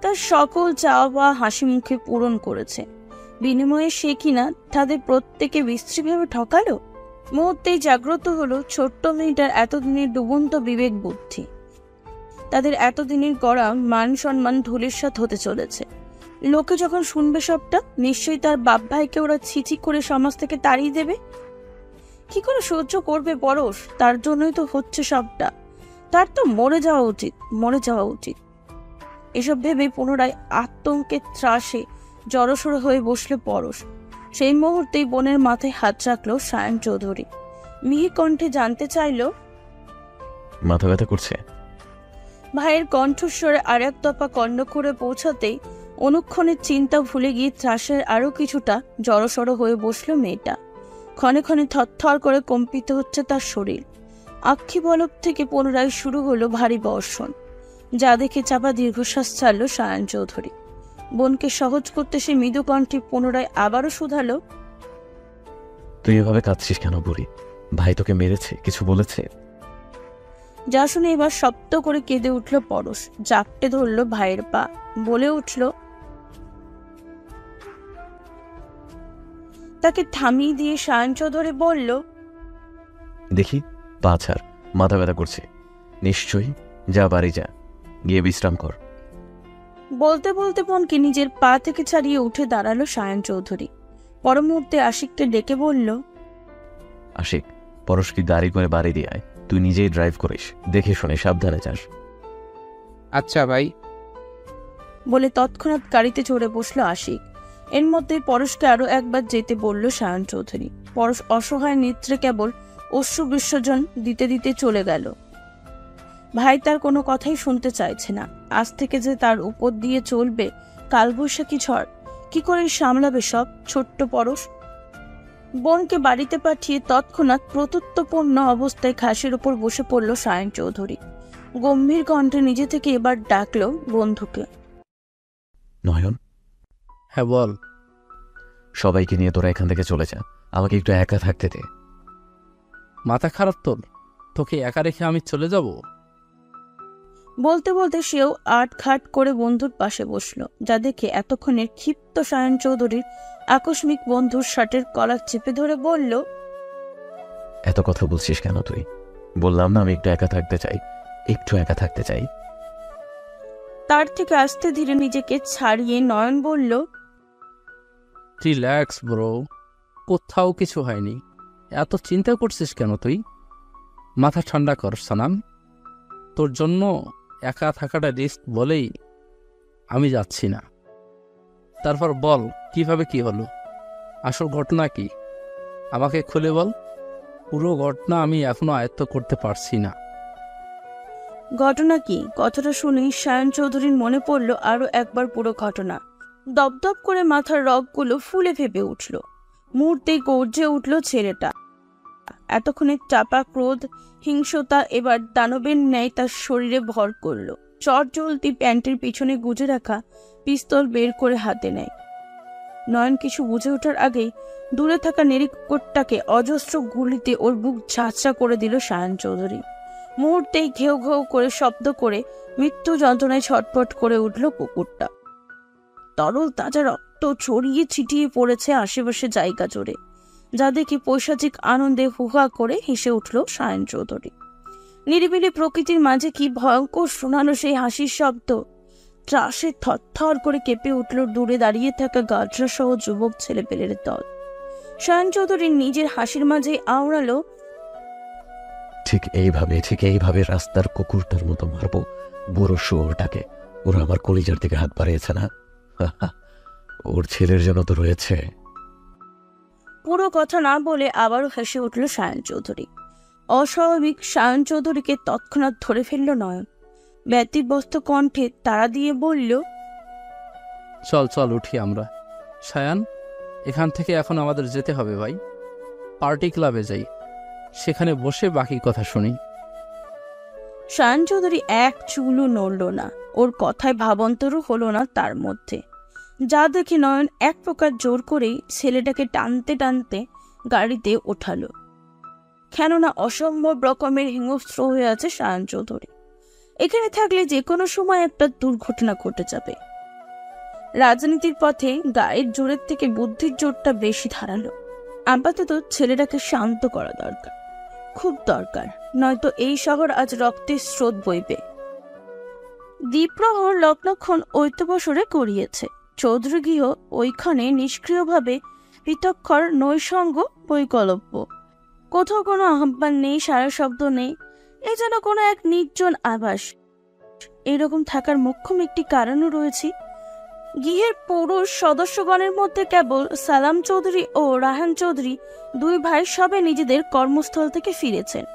তার সকল চাওয়া পাওয়া হাসি মুখে পূরণ করেছে, বিনিময়ে সে কিনা তাদের প্রত্যেকে বিশ্রীভাবে ঠকালো। মুহূর্তেই জাগ্রত হলো ছোট্ট মেয়েটার এতদিনের ডুবন্ত বিবেক বুদ্ধি। তাদের এতদিনের গড়া মান সম্মান ধূলিসাৎ হতে চলেছে। লোকে যখন শুনবে সবটা, নিশ্চয়ই তার বাপ ভাইকে ওরা ছিছি করে সমাজ থেকে তাড়িয়ে দেবে। কি করে সহ্য করবে পরশ? তার জন্যই তো হচ্ছে সবটা। তার তো মরে যাওয়া উচিত, মরে যাওয়া উচিত। এসব ভেবে পুনরায় আতঙ্কের ত্রাসে জড়সড় হয়ে বসলে পরশ। সেই মুহূর্তেই বোনের মাথায় হাত রাখলো সায়ন চৌধুরী। মিহি কণ্ঠে জানতে চাইল, মাথা ব্যথা করছে? ভাইয়ের কণ্ঠস্বরে আর এক দফা কর্ণ করে পৌঁছাতেই অনুক্ষণের চিন্তা ভুলে গিয়ে ত্রাসের আরো কিছুটা জড়সড় হয়ে বসলো মেয়েটা। ক্ষণে ক্ষণে থরথর করে কম্পিত হচ্ছে তার শরীর। আক্ষি পলক থেকে পুনরায় শুরু হলো ভারী বর্ষণ, যা দেখে চাপা দীর্ঘশ্বাস ছাড়ল সায়ন চৌধুরী। বোনকে সহজ করতে সে মৃদু কণ্ঠে পুনরায় আবারও শুধালো, তুই এভাবে কাঁদছিস কেন বুড়ি? ভাই তোকে মেরেছে? কিছু বলেছে? যা শুনে এবার শব্দ করে কেঁদে উঠল পরশ, জাপটে ধরল ভাইয়ের পা, বলে উঠল, তাকে থামিয়ে দিয়ে সায়ন চৌধুরী বলল, দেখি পা ছাড়, মাথা ব্যথা করছে নিশ্চয়ই, যা বাড়ি যা, গিয়ে বিশ্রাম কর। বলতে বলতে বোনকে নিজের পা থেকে ছাড়িয়ে উঠে দাঁড়ালো সায়ন চৌধুরী। পর মুহূর্তে আশিককে ডেকে বলল, আশিক, পরশকে গাড়ি করে বাড়ি দিয়ে আয়, তুই নিজেই ড্রাইভ করিস, দেখে শুনে সাবধানে যাস। আচ্ছা ভাই। বলে তৎক্ষণাৎ গাড়িতে চড়ে বসলো আশিক। এর মধ্যে পরশকে আরো একবার যেতে বলল সায়ন চৌধুরী। পরশ অসহায় নেত্রে কেবল অশ্রু বিসর্জন দিতে দিতে চলে গেল। ভাই তার কোনো কথাই শুনতে চাইছে না। আজ থেকে যে তার উপর দিয়ে চলবে কালবৈশাখী ঝড়, কি করে সামলাবে সব ছোট্ট পরশ? বোনকে বাড়িতে পাঠিয়ে তৎক্ষণাৎ প্রত্যুত্তপূর্ণ অবস্থায় ঘাসের উপর বসে পড়ল সায়ন চৌধুরী। গম্ভীর কণ্ঠে নিজে থেকে এবার ডাকলো বন্ধুকে, নয়ন। হ্যাঁ বল। সবাইকে নিয়ে তোরা এখান থেকে চলে যা, আমাকে একটু একা থাকতে দে। মাথা খারাপ তোর? তোকে একা রেখে আমি চলে যাব? বলতে বলতে সেও আটঘাট করে বন্ধুর পাশে বসলো, যা দেখে এতক্ষণের ক্ষিপ্ত সায়ন চৌধুরীর আকস্মিক বন্ধুর শার্টের কলার চেপে ধরে বলল, এত কথা বলছিস কেন তুই? বললাম না আমি একটু একা থাকতে চাই, একটু একা থাকতে চাই। তার থেকে আস্তে ধীরে নিজেকে ছাড়িয়ে নয়ন বলল, রিল্যাক্স ব্রো, কোথাও কিছু হয়নি। এত চিন্তা করছিস কেন তুই? মাথা ঠান্ডা কর সানাম। তোর জন্য একা থাকাটা রিস্ক বলেই আমি যাচ্ছি না। তারপর বল, কিভাবে কি হলো? আসল ঘটনা কি? আমাকে খুলে বল। পুরো ঘটনা আমি এখনো আয়ত্ত করতে পারছি না। ঘটনা কি? কথাটা শুনেই সায়ন চৌধুরীর মনে পড়ল আরো একবার পুরো ঘটনা। দপদপ করে মাথার রগগুলো ফুলে ফেপে উঠল। মুহূর্তেই গর্জে উঠল ছেলেটা। এতক্ষণে চাপা ক্রোধ, হিংসতা এবার দানবের ন্যায় তার শরীরে ভর করল। চটজলদি প্যান্টের পিছনে গুজে রাখা পিস্তল বের করে হাতে নেয়। নয়ন কিছু বুঝে ওঠার আগেই দূরে থাকা নিরীক্ষটাকে অজস্র গুলিতে ওর বুক ঝাঁচড়া করে দিল সায়ন চৌধুরী। মুহূর্তেই ঘেউ ঘেউ করে শব্দ করে মৃত্যু যন্ত্রণায় ছটফট করে উঠল কুকুরটা। তরল তাজা রক্ত ছড়িয়ে ছিটিয়ে পড়েছে আশেপাশে জায়গা জুড়ে, যা দেখে পৈশাচিক আনন্দে হুহা করে হেসে উঠল সায়ন চৌধুরী। নিরিবিলি প্রকৃতির মাঝে কি ভয়ঙ্কর শোনালো সেই হাসির শব্দ। ত্রাসে থরথর করে কেঁপে উঠল দূরে দাঁড়িয়ে থাকা গাডরা সহ যুবক ছেলেপেলের দল। সায়ন চৌধুরী নিজের হাসির মাঝে আওড়ালো, ঠিক এইভাবে রাস্তার কুকুরটার মতো মারবো বুড়ো শুয়োরটাকে। ওরা আমার কলিজার দিকে হাত বাড়িয়েছে না, ওর ছেলের জন্য তো রয়েছে। পুরো কথা না বলে আবারও হেসে উঠল সায়ন চৌধুরী। অস্বাভাবিক সায়ন চৌধুরীকে তৎক্ষণাৎ ধরে ফেলল নয়ন। ব্যতিব্যস্ত কণ্ঠে তাড়া দিয়ে বলল, চল চল উঠি আমরা। সায়ান, এখান থেকে এখন আমাদের যেতে হবে ভাই। পার্টি ক্লাবে যাই, সেখানে বসে বাকি কথা শুনি। সায়ন চৌধুরী এক চুলও নড়ল না। ওর কথায় ভাবান্তরও হলো না তার মধ্যে। যা দেখে নয়ন এক প্রকার জোর করেই ছেলেটাকে টানতে টানতে গাড়িতে ওঠালো। কেননা অসম্ভব রকমের হিংস্র হয়ে আছে সায়ন চৌধুরী। এখানে থাকলে যে কোনো সময় একটা দুর্ঘটনা ঘটে যাবে। রাজনীতির পথে গায়ের জোরের থেকে বুদ্ধির জোরটা বেশি ধারালো। আপাতত ছেলেটাকে শান্ত করা দরকার, খুব দরকার, নয়তো এই শহর আজ রক্তের স্রোত বইবে। দ্বীপ্রহর লগ্নক্ষণ ঐত্যবসরে করিয়েছে। চৌধুরী গৃহ ওইখানে নিষ্ক্রিয়ভাবে পৃথক্ষর নৈসঙ্গ বৈকল্প্য। কোথাও কোনো আহ্বান নেই, সারা শব্দ নেই, এ যেন কোনো এক নির্জন আভাস। এরকম থাকার মোক্ষম একটি কারণও রয়েছে। গৃহের পুরুষ সদস্যগণের মধ্যে কেবল সালাম চৌধুরী ও রাহান চৌধুরী দুই ভাই সবে নিজেদের কর্মস্থল থেকে ফিরেছেন।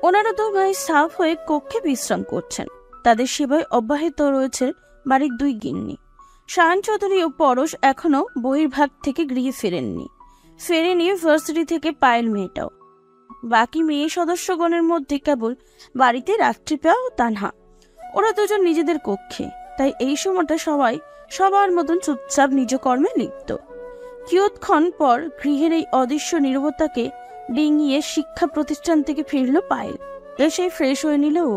ওনারা দুই ভাই সাফ হয়ে কক্ষে বিশ্রাম করছেন। তাদের সেবায় অব্যাহত রয়েছে বাড়ির দুই গিন্নি। সায়ন চৌধুরী ও পরশ এখনো বহির্ভাগ থেকে গৃহে ফেরেননি। ফেরেনি ভার্সিটি থেকে পায়েল মেয়েটাও। বাকি মেয়ে সদস্যগণের মধ্যে কেবল বাড়িতে রাত্রিপা ও তানহা। ওরা দুজন নিজেদের কক্ষে, তাই এই সময়টা সবাই সবার মতন চুপচাপ নিজ কর্মে লিপ্ত। কিয়ৎক্ষণ পর গৃহের এই অদৃশ্য নীরবতাকে ডিঙিয়ে শিক্ষা প্রতিষ্ঠান থেকে ফিরল পায়েল। এসে ফ্রেশ হয়ে নিল ও।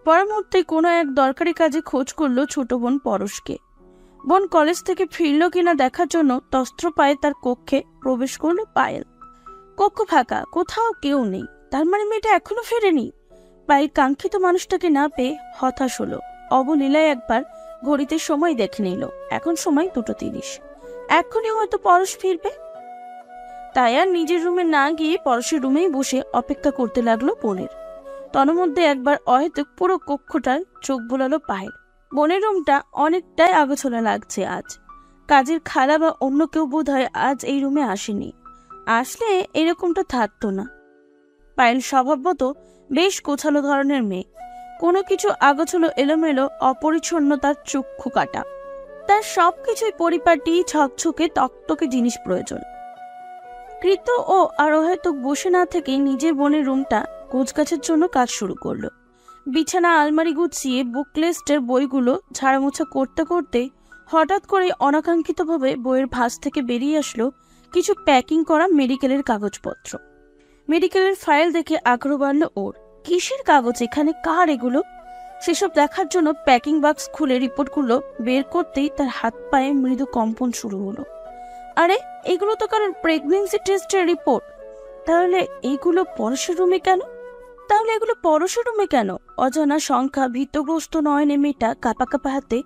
পর মুহূর্তে কোনো এক দরকারি কাজে খোঁজ করলো ছোট বোন পরশকে। বোন কলেজ থেকে ফিরল কিনা দেখার জন্য তস্ত্র পায়ে তার কক্ষে প্রবেশ করলো পায়েল। কক্ষ ফাঁকা, কোথাও কেউ নেই। তার মানে মেয়েটা এখনো ফেরেনি। পায়েল কাঙ্ক্ষিত মানুষটাকে না পেয়ে হতাশ হলো। অবলীলায় একবার ঘড়িতে সময় দেখে নিল। এখন সময় 2:30। এখনই হয়তো পরশ ফিরবে। তাই আর নিজের রুমে না গিয়ে পরশের রুমেই বসে অপেক্ষা করতে লাগলো বোনের। তন্মধ্যে একবার অহেতুক পুরো কক্ষটার চোখ বোলালো পায়েল। বোনের রুমটা অনেকটাই আগোছালো লাগছে আজ। কাজের খালা বা অন্য কেউ বোধহয় আজ এই রুমে আসেনি। আসলে এরকমটা থাকতো না। পায়েল স্বভাবত বেশ গোছালো ধরনের মেয়ে। কোনো কিছু আগোছালো এলোমেলো অপরিচ্ছন্ন তার চক্ষু কাটা। তার সবকিছুই পরিপাটি, ছকছকে, তকতকে জিনিস প্রয়োজন। কৃত ও আর হয়তো বসে না থেকে নিজের বোনের রুমটা গোছগাছের জন্য কাজ শুরু করলো। বিছানা আলমারি গুছিয়ে বুকলিস্টের বইগুলো ঝাড়মোছা করতে করতে হঠাৎ করে অনাকাঙ্ক্ষিতভাবে বইয়ের ভাঁজ থেকে বেরিয়ে আসলো কিছু প্যাকিং করা মেডিকেলের কাগজপত্র। মেডিকেলের ফাইল দেখে আগ্রহ বাড়ল ওর। কিসের কাগজ এখানে, কার এগুলো? সেসব দেখার জন্য প্যাকিং বাক্স খুলে রিপোর্টগুলো বের করতেই তার হাত পায়ে মৃদু কম্পন শুরু হলো। আরে, এগুলো তো কারণ প্রেগনেন্সি টেস্টের রিপোর্ট। তাহলে এগুলো পরশের রুমে কেন? অজানা সংখ্যা ভীতগ্রস্ত নয়নে মেয়েটা কাপা কাপা হাতে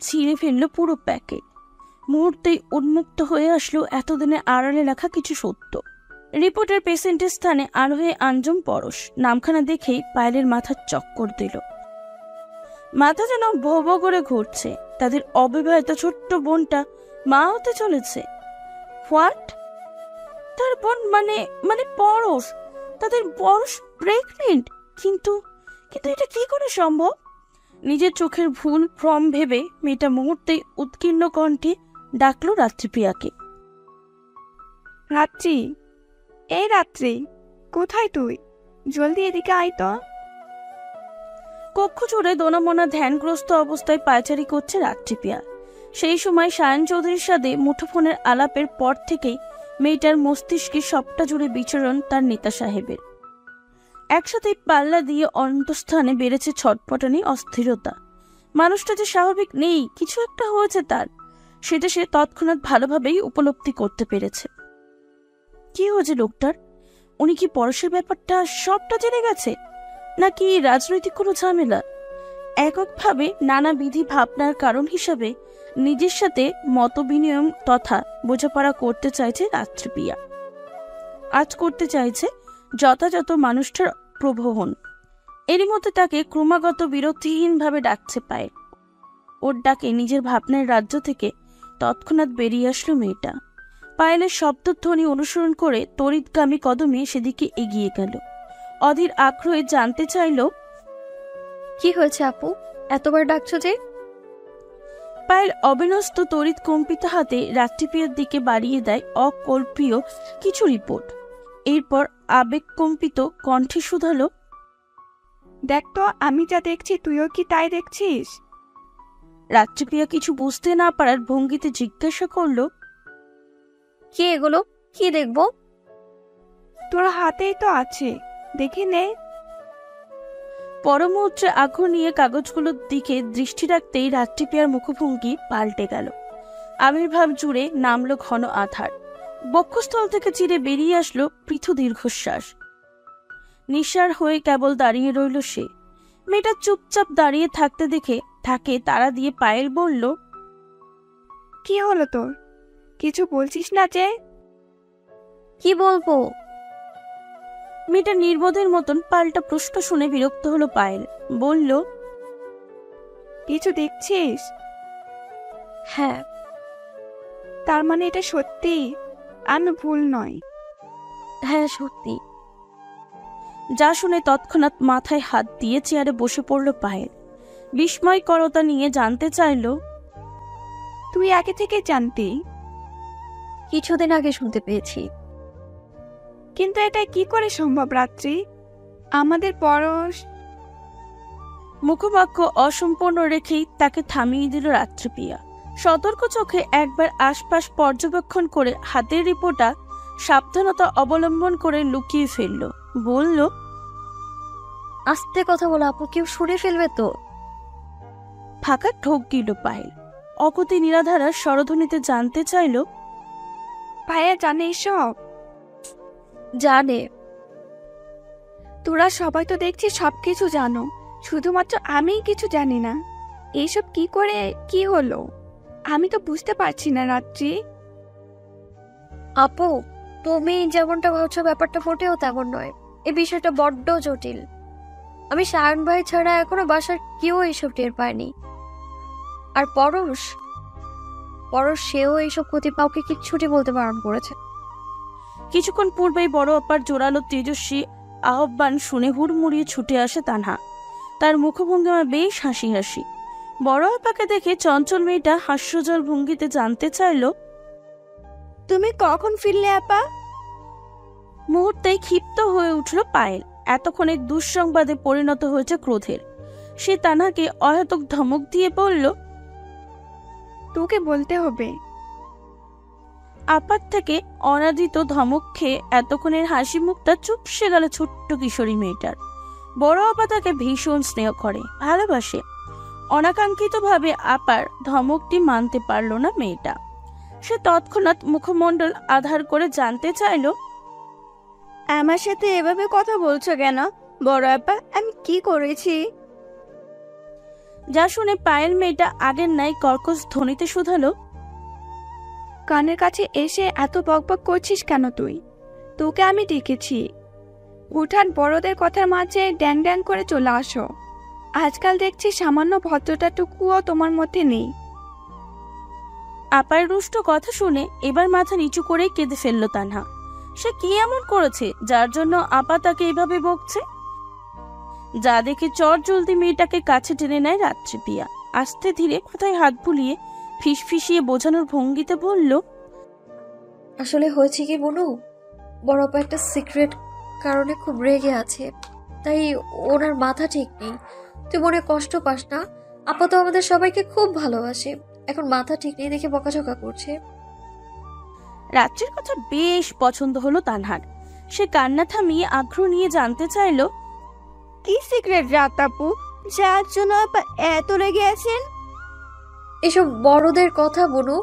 ছিঁড়ে ফেললো পুরো প্যাকেট। মুহূর্তেই উন্মুক্ত হয়ে আসলো এতদিনে আড়ালে রাখা কিছু সত্য। রিপোর্টের পেশেন্টের স্থানে আরোহে আঞ্জুম পরশ নামখানা দেখেই পায়েলের মাথা চক্কর দিল। মাথা যেন ভো ভো করে ঘুরছে। তাদের অবিবাহিত ছোট্ট বোনটা মা হতে চলেছে। হোয়াট? তার বোন মানে পরশ, তাদের পরশ প্রেগনেন্ট? কিন্তু এটা কি করে সম্ভব? নিজের চোখের ভুল ভ্রম ভেবে মেয়েটা মুহূর্তেই উৎকীর্ণ কণ্ঠে ডাকলো রাত্রিপ্রিয়াকে। রাত্রি, এই রাত্রি, কোথায় তুই? জলদি এদিকে আয় তো। কক্ষ জুড়ে দোনামোনা ধ্যানগ্রস্ত অবস্থায় পায়চারি করছে রাত্রিপিয়া। সেই সময় সায়ন চৌধুরীর সাথে মুঠোফোনের আলাপের পর থেকেই মেয়েটার মস্তিষ্কে সবটা জুড়ে বিচরণ তার নেতা সাহেবের। একসাথে পাল্লা দিয়ে অন্তঃস্থানে বেড়েছে ছটপটানি, অস্থিরতা। মানুষটা যে স্বাভাবিক নেই, কিছু একটা হয়েছে তার, সেটা সে তৎক্ষণাৎ ভালোভাবেই উপলব্ধি করতে পেরেছে। কি হয়েছে লোকটার? উনি কি পরশের ব্যাপারটা সবটা জেনে গেছে, নাকি রাজনৈতিক কোনো ঝামেলা? এককভাবে নানা বিধি ভাবনার কারণ হিসাবে নিজের সাথে মত বিনিময় তথা বোঝাপড়া করতে চাইছে রাত্রিপিয়া। আজ করতে চাইছে যথাযথ মানুষটার প্রবহন। এরই মধ্যে তাকে ক্রমাগত বিরক্তিহীনভাবে ডাকছে পায়েল। ওর ডাকে নিজের ভাবনার রাজ্য থেকে তৎক্ষণাৎ বেরিয়ে আসলো মেয়েটা। পায়েলের শব্দধ্বনি অনুসরণ করে তড়িৎগামী কদমে সেদিকে এগিয়ে গেল। অধীর আগ্রহে জানতে চাইল, কি হয়েছে আপু, এতবার ডাকছো যে? পায়েল অবিন্যস্ত তড়িৎ কম্পিত হাতে রাত্রিপিয়ার দিকে বাড়িয়ে দেয় অকল্পীয় কিছু রিপোর্ট। এরপর আবেগকম্পিত কণ্ঠে শুধালো, দেখ তো, আমি যা দেখছি তুইও কি তাই দেখছিস? রাত্রিপিয়া কিছু বুঝতে না পারার ভঙ্গিতে জিজ্ঞাসা করলো, কি এগুলো, কি দেখবো? তোর হাতেই তো আছে, দেখে নে। পরমুহূর্তে আগ্রহ নিয়ে কাগজগুলোর দিকে দৃষ্টি রাখতেই রাত্রিপিয়ার মুখভঙ্গি পাল্টে গেল। আবির্ভাব জুড়ে নামলো ঘন আধার। বক্ষস্থল থেকে চিরে বেরিয়ে আসলো পৃথু দীর্ঘশ্বাস। নিঃসার হয়ে কেবল দাঁড়িয়ে রইল সে। মেয়েটা চুপচাপ দাঁড়িয়ে থাকতে দেখে তাকে তাড়া দিয়ে পায়েল বলল, কি হলো তোর? কিছু বলছিস না যে? কি বলবো? মেয়েটা নির্বোধের মতন পাল্টা প্রশ্ন শুনে বিরক্ত হলো পায়েল। বলল, কিছু দেখছিস? হ্যাঁ। তার মানে এটা সত্যি? আমি ভুল নয়? হ্যাঁ সত্যি। যা শুনে তৎক্ষণাৎ মাথায় হাত দিয়ে চেয়ারে বসে পড়ল পায়েল। বিস্ময়করতা নিয়ে জানতে চাইল, তুই আগে থেকে জানতি? কিছুদিন আগে শুনতে পেয়েছি। কিন্তু এটা কি করে সম্ভব রাত্রি? আমাদের পরশ। মুখবাক্য অসম্পূর্ণ রেখেই তাকে থামিয়ে দিল রাত্রিপিয়া। সতর্ক চোখে একবার আশপাশ পর্যবেক্ষণ করে হাতের রিপোর্টটা সাবধানতা অবলম্বন করে লুকিয়ে ফেলল। বলল, আস্তে কথা বলো আপু, কেউ শুনে ফেলবে তো। ফাঁকা ঠোক গিল পায়েল। অকতি নিরাধারা স্বরধ্বনিতে জানতে চাইল, ভাইয়া জানে এসব? জানে। তোরা সবাই তো দেখছি সবকিছু জানো, শুধুমাত্র আমিই কিছু জানি না। এইসব কি করে কি হলো আমি তো বুঝতে পারছি না রাত্রি। আপু, তুমি যেমনটা ভাবছো ব্যাপারটা মোটেও তেমন নয়। এই বিষয়টা বড্ড জটিল। আমি সায়ন ভাই ছাড়া এখনো বাসার কেউ এইসব টের পায়নি। আর পরশ সেও এইসব কতিপাওকে কিচ্ছুটি বলতে বারণ করেছে। কিছুক্ষণ পূর্বেই বড় আপার জোরালো তেজস্বী আহ্বান শুনে হুড়মুড়িয়ে ছুটে আসে তানহা। তার মুখভঙ্গিমা বেশ হাসি হাসি। বড় আপাকে দেখে চঞ্চল মেয়েটা হাস্যজল ভঙ্গিতে জানতে চাইল, তুমি কখন ফিরলে আপা? মুহূর্তেই ক্ষিপ্ত হয়ে উঠল পায়েল। এতক্ষণে দুঃসংবাদে পরিণত হয়েছে ক্রোধের। সে তানহাকে অহেতুক ধমক দিয়ে বলল, তোকে বলতে হবে। আপার থেকে অনাদিত ধমক খেয়ে এতক্ষণের হাসি মুখটা চুপসে গেল ছোট্ট কিশোরী মেয়েটার। বড় আপা তাকে ভীষণ স্নেহ করে, ভালোবাসে। অনাকাঙ্ক্ষিতভাবে আপার ধমকটি মানতে পারল না মেয়েটা। সে তৎক্ষণাৎ মুখমণ্ডল আধার করে জানতে চাইল, আমার সাথে এভাবে কথা বলছো কেন বড় আপা? আমি কি করেছি? যা শুনে পায়েল মেয়েটা আগের ন্যায় কর্কশ ধ্বনিতে শুধালো, কানের কাছে এসে এত বকবক করছিস কেন তুই? তোকে আমি ডেকেছি। উঠান বড়দের কথার মাঝে ড্যাং ড্যাং করে চলে আসো। আজকাল দেখছি সামান্য ভদ্রতাটুকুও তোমার মধ্যে নেই। আপার রুষ্ট কথা শুনে এবার মাথা নিচু করেই কেঁদে ফেলল তানহা। সে কি এমন করেছে যার জন্য আপা তাকে এভাবে বকছে? যা দেখে চট জলদি মেয়েটাকে কাছে টেনে নেয় রাত্রিপিয়া। আস্তে ধীরে মাথায় হাত বুলিয়ে ফিসফিসিয়ে বোঝানোর ভঙ্গিতে বলল, আসলে হয়েছে কি বলু, বড় আপা একটা সিক্রেট কারণে খুব রেগে আছে, তাই ওনার মাথা ঠিক নেই। তুই মনে কষ্ট পাস না, আপা তো আমাদের সবাইকে খুব ভালোবাসে, এখন মাথা ঠিক নেই দেখে বকাঝকা করছে। রাত্রির কথা বেশ পছন্দ হলো তানহার। সে কান্না থামিয়ে আগ্রহ নিয়ে জানতে চাইলো, কি সিক্রেট রাত আপু, যার জন্য আপা এত রেগে আছেন? এসব বড়দের কথা বনু,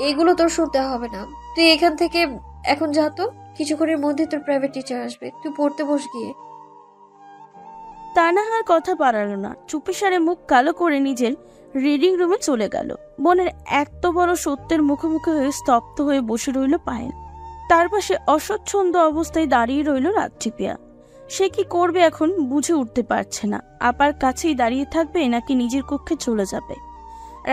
এগুলো তোর শুনতে হবে না। তুই এখান থেকে এখন যা তো, কিছুক্ষণের মধ্যে তোর প্রাইভেট টিচার আসবে, তুই পড়তে বস গিয়ে। তানহার কথা পারালো না, চুপিসারে মুখ কালো করে নিজের রিডিং রুমে চলে গেল। বোনের এত বড় সত্যের মুখোমুখি হয়ে স্তব্ধ হয়ে বসে রইল পায়েল। তার পাশে অস্বচ্ছন্দ অবস্থায় দাঁড়িয়ে রইল রাত্রিপিয়া। সে কি করবে এখন বুঝে উঠতে পারছে না। আপার কাছেই দাঁড়িয়ে থাকবে নাকি নিজের কক্ষে চলে যাবে।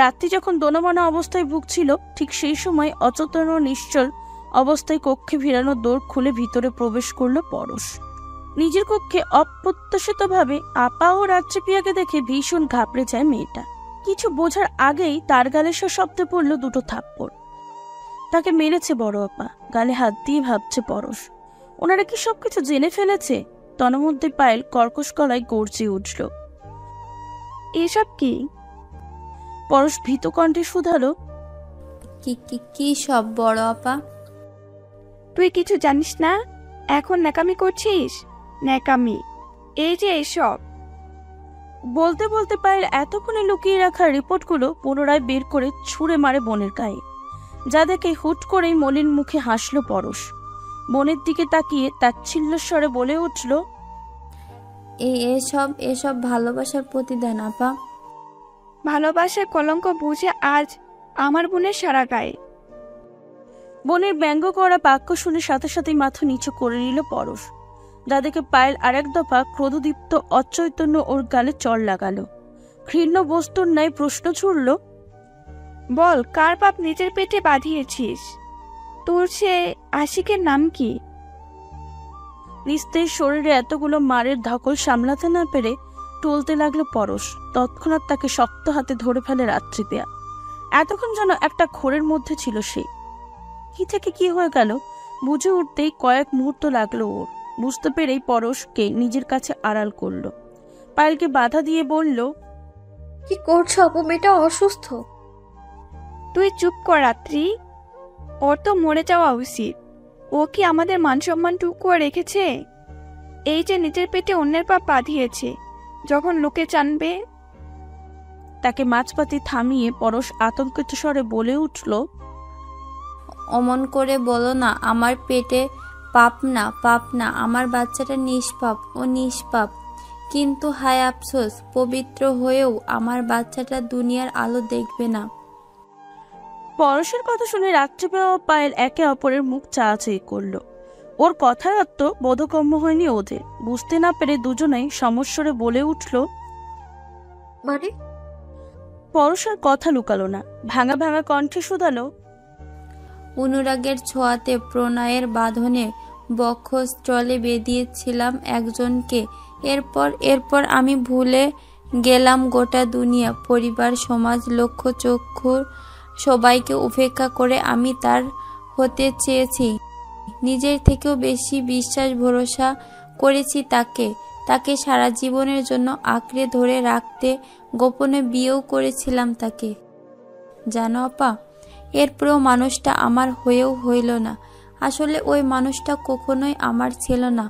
রাত্রি যখন দোনামনা অবস্থায় ভুগছিল, ঠিক সেই সময় অচেতন ও নিশ্চল অবস্থায় কক্ষে ভিড়ানো দৌড় খুলে ভিতরে প্রবেশ করলো পরশ। নিজের কক্ষে অপ্রত্যাশিতভাবে আপা ও রাত্রিপিয়াকে দেখে ভীষণ ঘাবড়ে যায় মেয়েটা। কিছু বোঝার আগেই তার গালে শব্দে পড়ল দুটো থাপ্পড়। তাকে মেরেছে বড় আপা, গালে হাত দিয়ে ভাবছে পরশ। ওনারা কি সবকিছু জেনে ফেলেছে? তন্মধ্যে পায়েল কর্কশ গলায় গর্জে উঠল, এসব কি? পরশ ভীত কণ্ঠে শুধালো, কি সব বড় আপা? তুই কিছু জানিস না, এখন ন্যাকামি করছিস? ন্যাকামি এই যে এসব। বলতে বলতে পায়েল এতক্ষণে লুকিয়ে রাখা রিপোর্টগুলো পুনরায় বের করে ছুঁড়ে মারে বোনের গায়ে, যা দেখে হুট করেই মলিন মুখে হাসল পরশ। বোনের দিকে তাকিয়ে তাচ্ছিল্যস্বরে বলে উঠল, এসব ভালোবাসার প্রতিদান আপা। ভালোবাসার কলঙ্ক বুঝে আজ আমার বোনের সারা গায়ে। বোনের ব্যঙ্গ করা বাক্য শুনে সাথে সাথেই মাথা নিচু করে নিল পরশ, যা দেখে পায়েল আরেক দফা ক্রোধদীপ্ত অচৈতন্য ওর গালে চড় লাগালো। ঘৃণ্য বস্তুর ন্যায় প্রশ্ন ছুড়ল, বল, কার পাপ নিজের পেটে বাঁধিয়েছিস? তোর সে আশিকের নাম কি? নিস্তেজ শরীরে এতগুলো মারের ধকল সামলাতে না পেরে টলতে লাগলো পরশ। তৎক্ষণাৎ তাকে শক্ত হাতে ধরে ফেলে রাত্রিপিয়া। এতক্ষণ যেন একটা ঘোরের মধ্যে ছিল সে। কি থেকে কি হয়ে গেল বুঝে উঠতেই কয়েক মুহূর্ত লাগলো ওর। বুঝতে পেরেই পরশকে নিজের কাছে আড়াল করলো। পায়েলকে বাধা দিয়ে বলল, কি করছো আপু, মেয়েটা অসুস্থ। তুই চুপ কর রাত্রি, ওর তো মরে যাওয়া উচিত। ও কি আমাদের মান সম্মান টুকুও রেখেছে? এই যে নিজের পেটে অন্যের পাপ বাঁধিয়েছে, যখন লোকে জানবে। তাকে মাঝপাতি থামিয়ে পরশ আতঙ্কিত স্বরে বলে উঠল, অমন করে বলো না, আমার পেটে পাপ না, আমার বাচ্চাটা নিষ্পাপ, ও নিষ্পাপ। কিন্তু হায় আফসোস, পবিত্র হয়েও আমার বাচ্চাটা দুনিয়ার আলো দেখবে না। পরশের কথা শুনে রাত্রিপিয়া ও পায়েল একে অপরের মুখ চাচাই করলো। ওর কথার অর্থ বোধগম্য হয়নি ওদের। বুঝতে না পেরে দুজনেই সমস্বরে বলে উঠল, মানে? পরশের কথা লুকালো না, ভাঙা ভাঙা কণ্ঠে শুধালো, অনুরাগের ছোঁয়াতে প্রণয়ের বাঁধনে বক্ষস্থলে বেঁধিয়েছিলাম একজনকে। এরপর আমি ভুলে গেলাম গোটা দুনিয়া, পরিবার, সমাজ, লক্ষ্য চক্ষুর সবাইকে উপেক্ষা করে আমি তার হতে চেয়েছি। নিজের থেকেও বেশি বিশ্বাস ভরসা করেছি তাকে সারা জীবনের জন্য আঁকড়ে ধরে রাখতে গোপনে বিয়েও করেছিলাম তাকে। জানো আপা, এরপরেও মানুষটা আমার হয়েও হইল না। আসলে ওই মানুষটা কখনোই আমার ছিল না।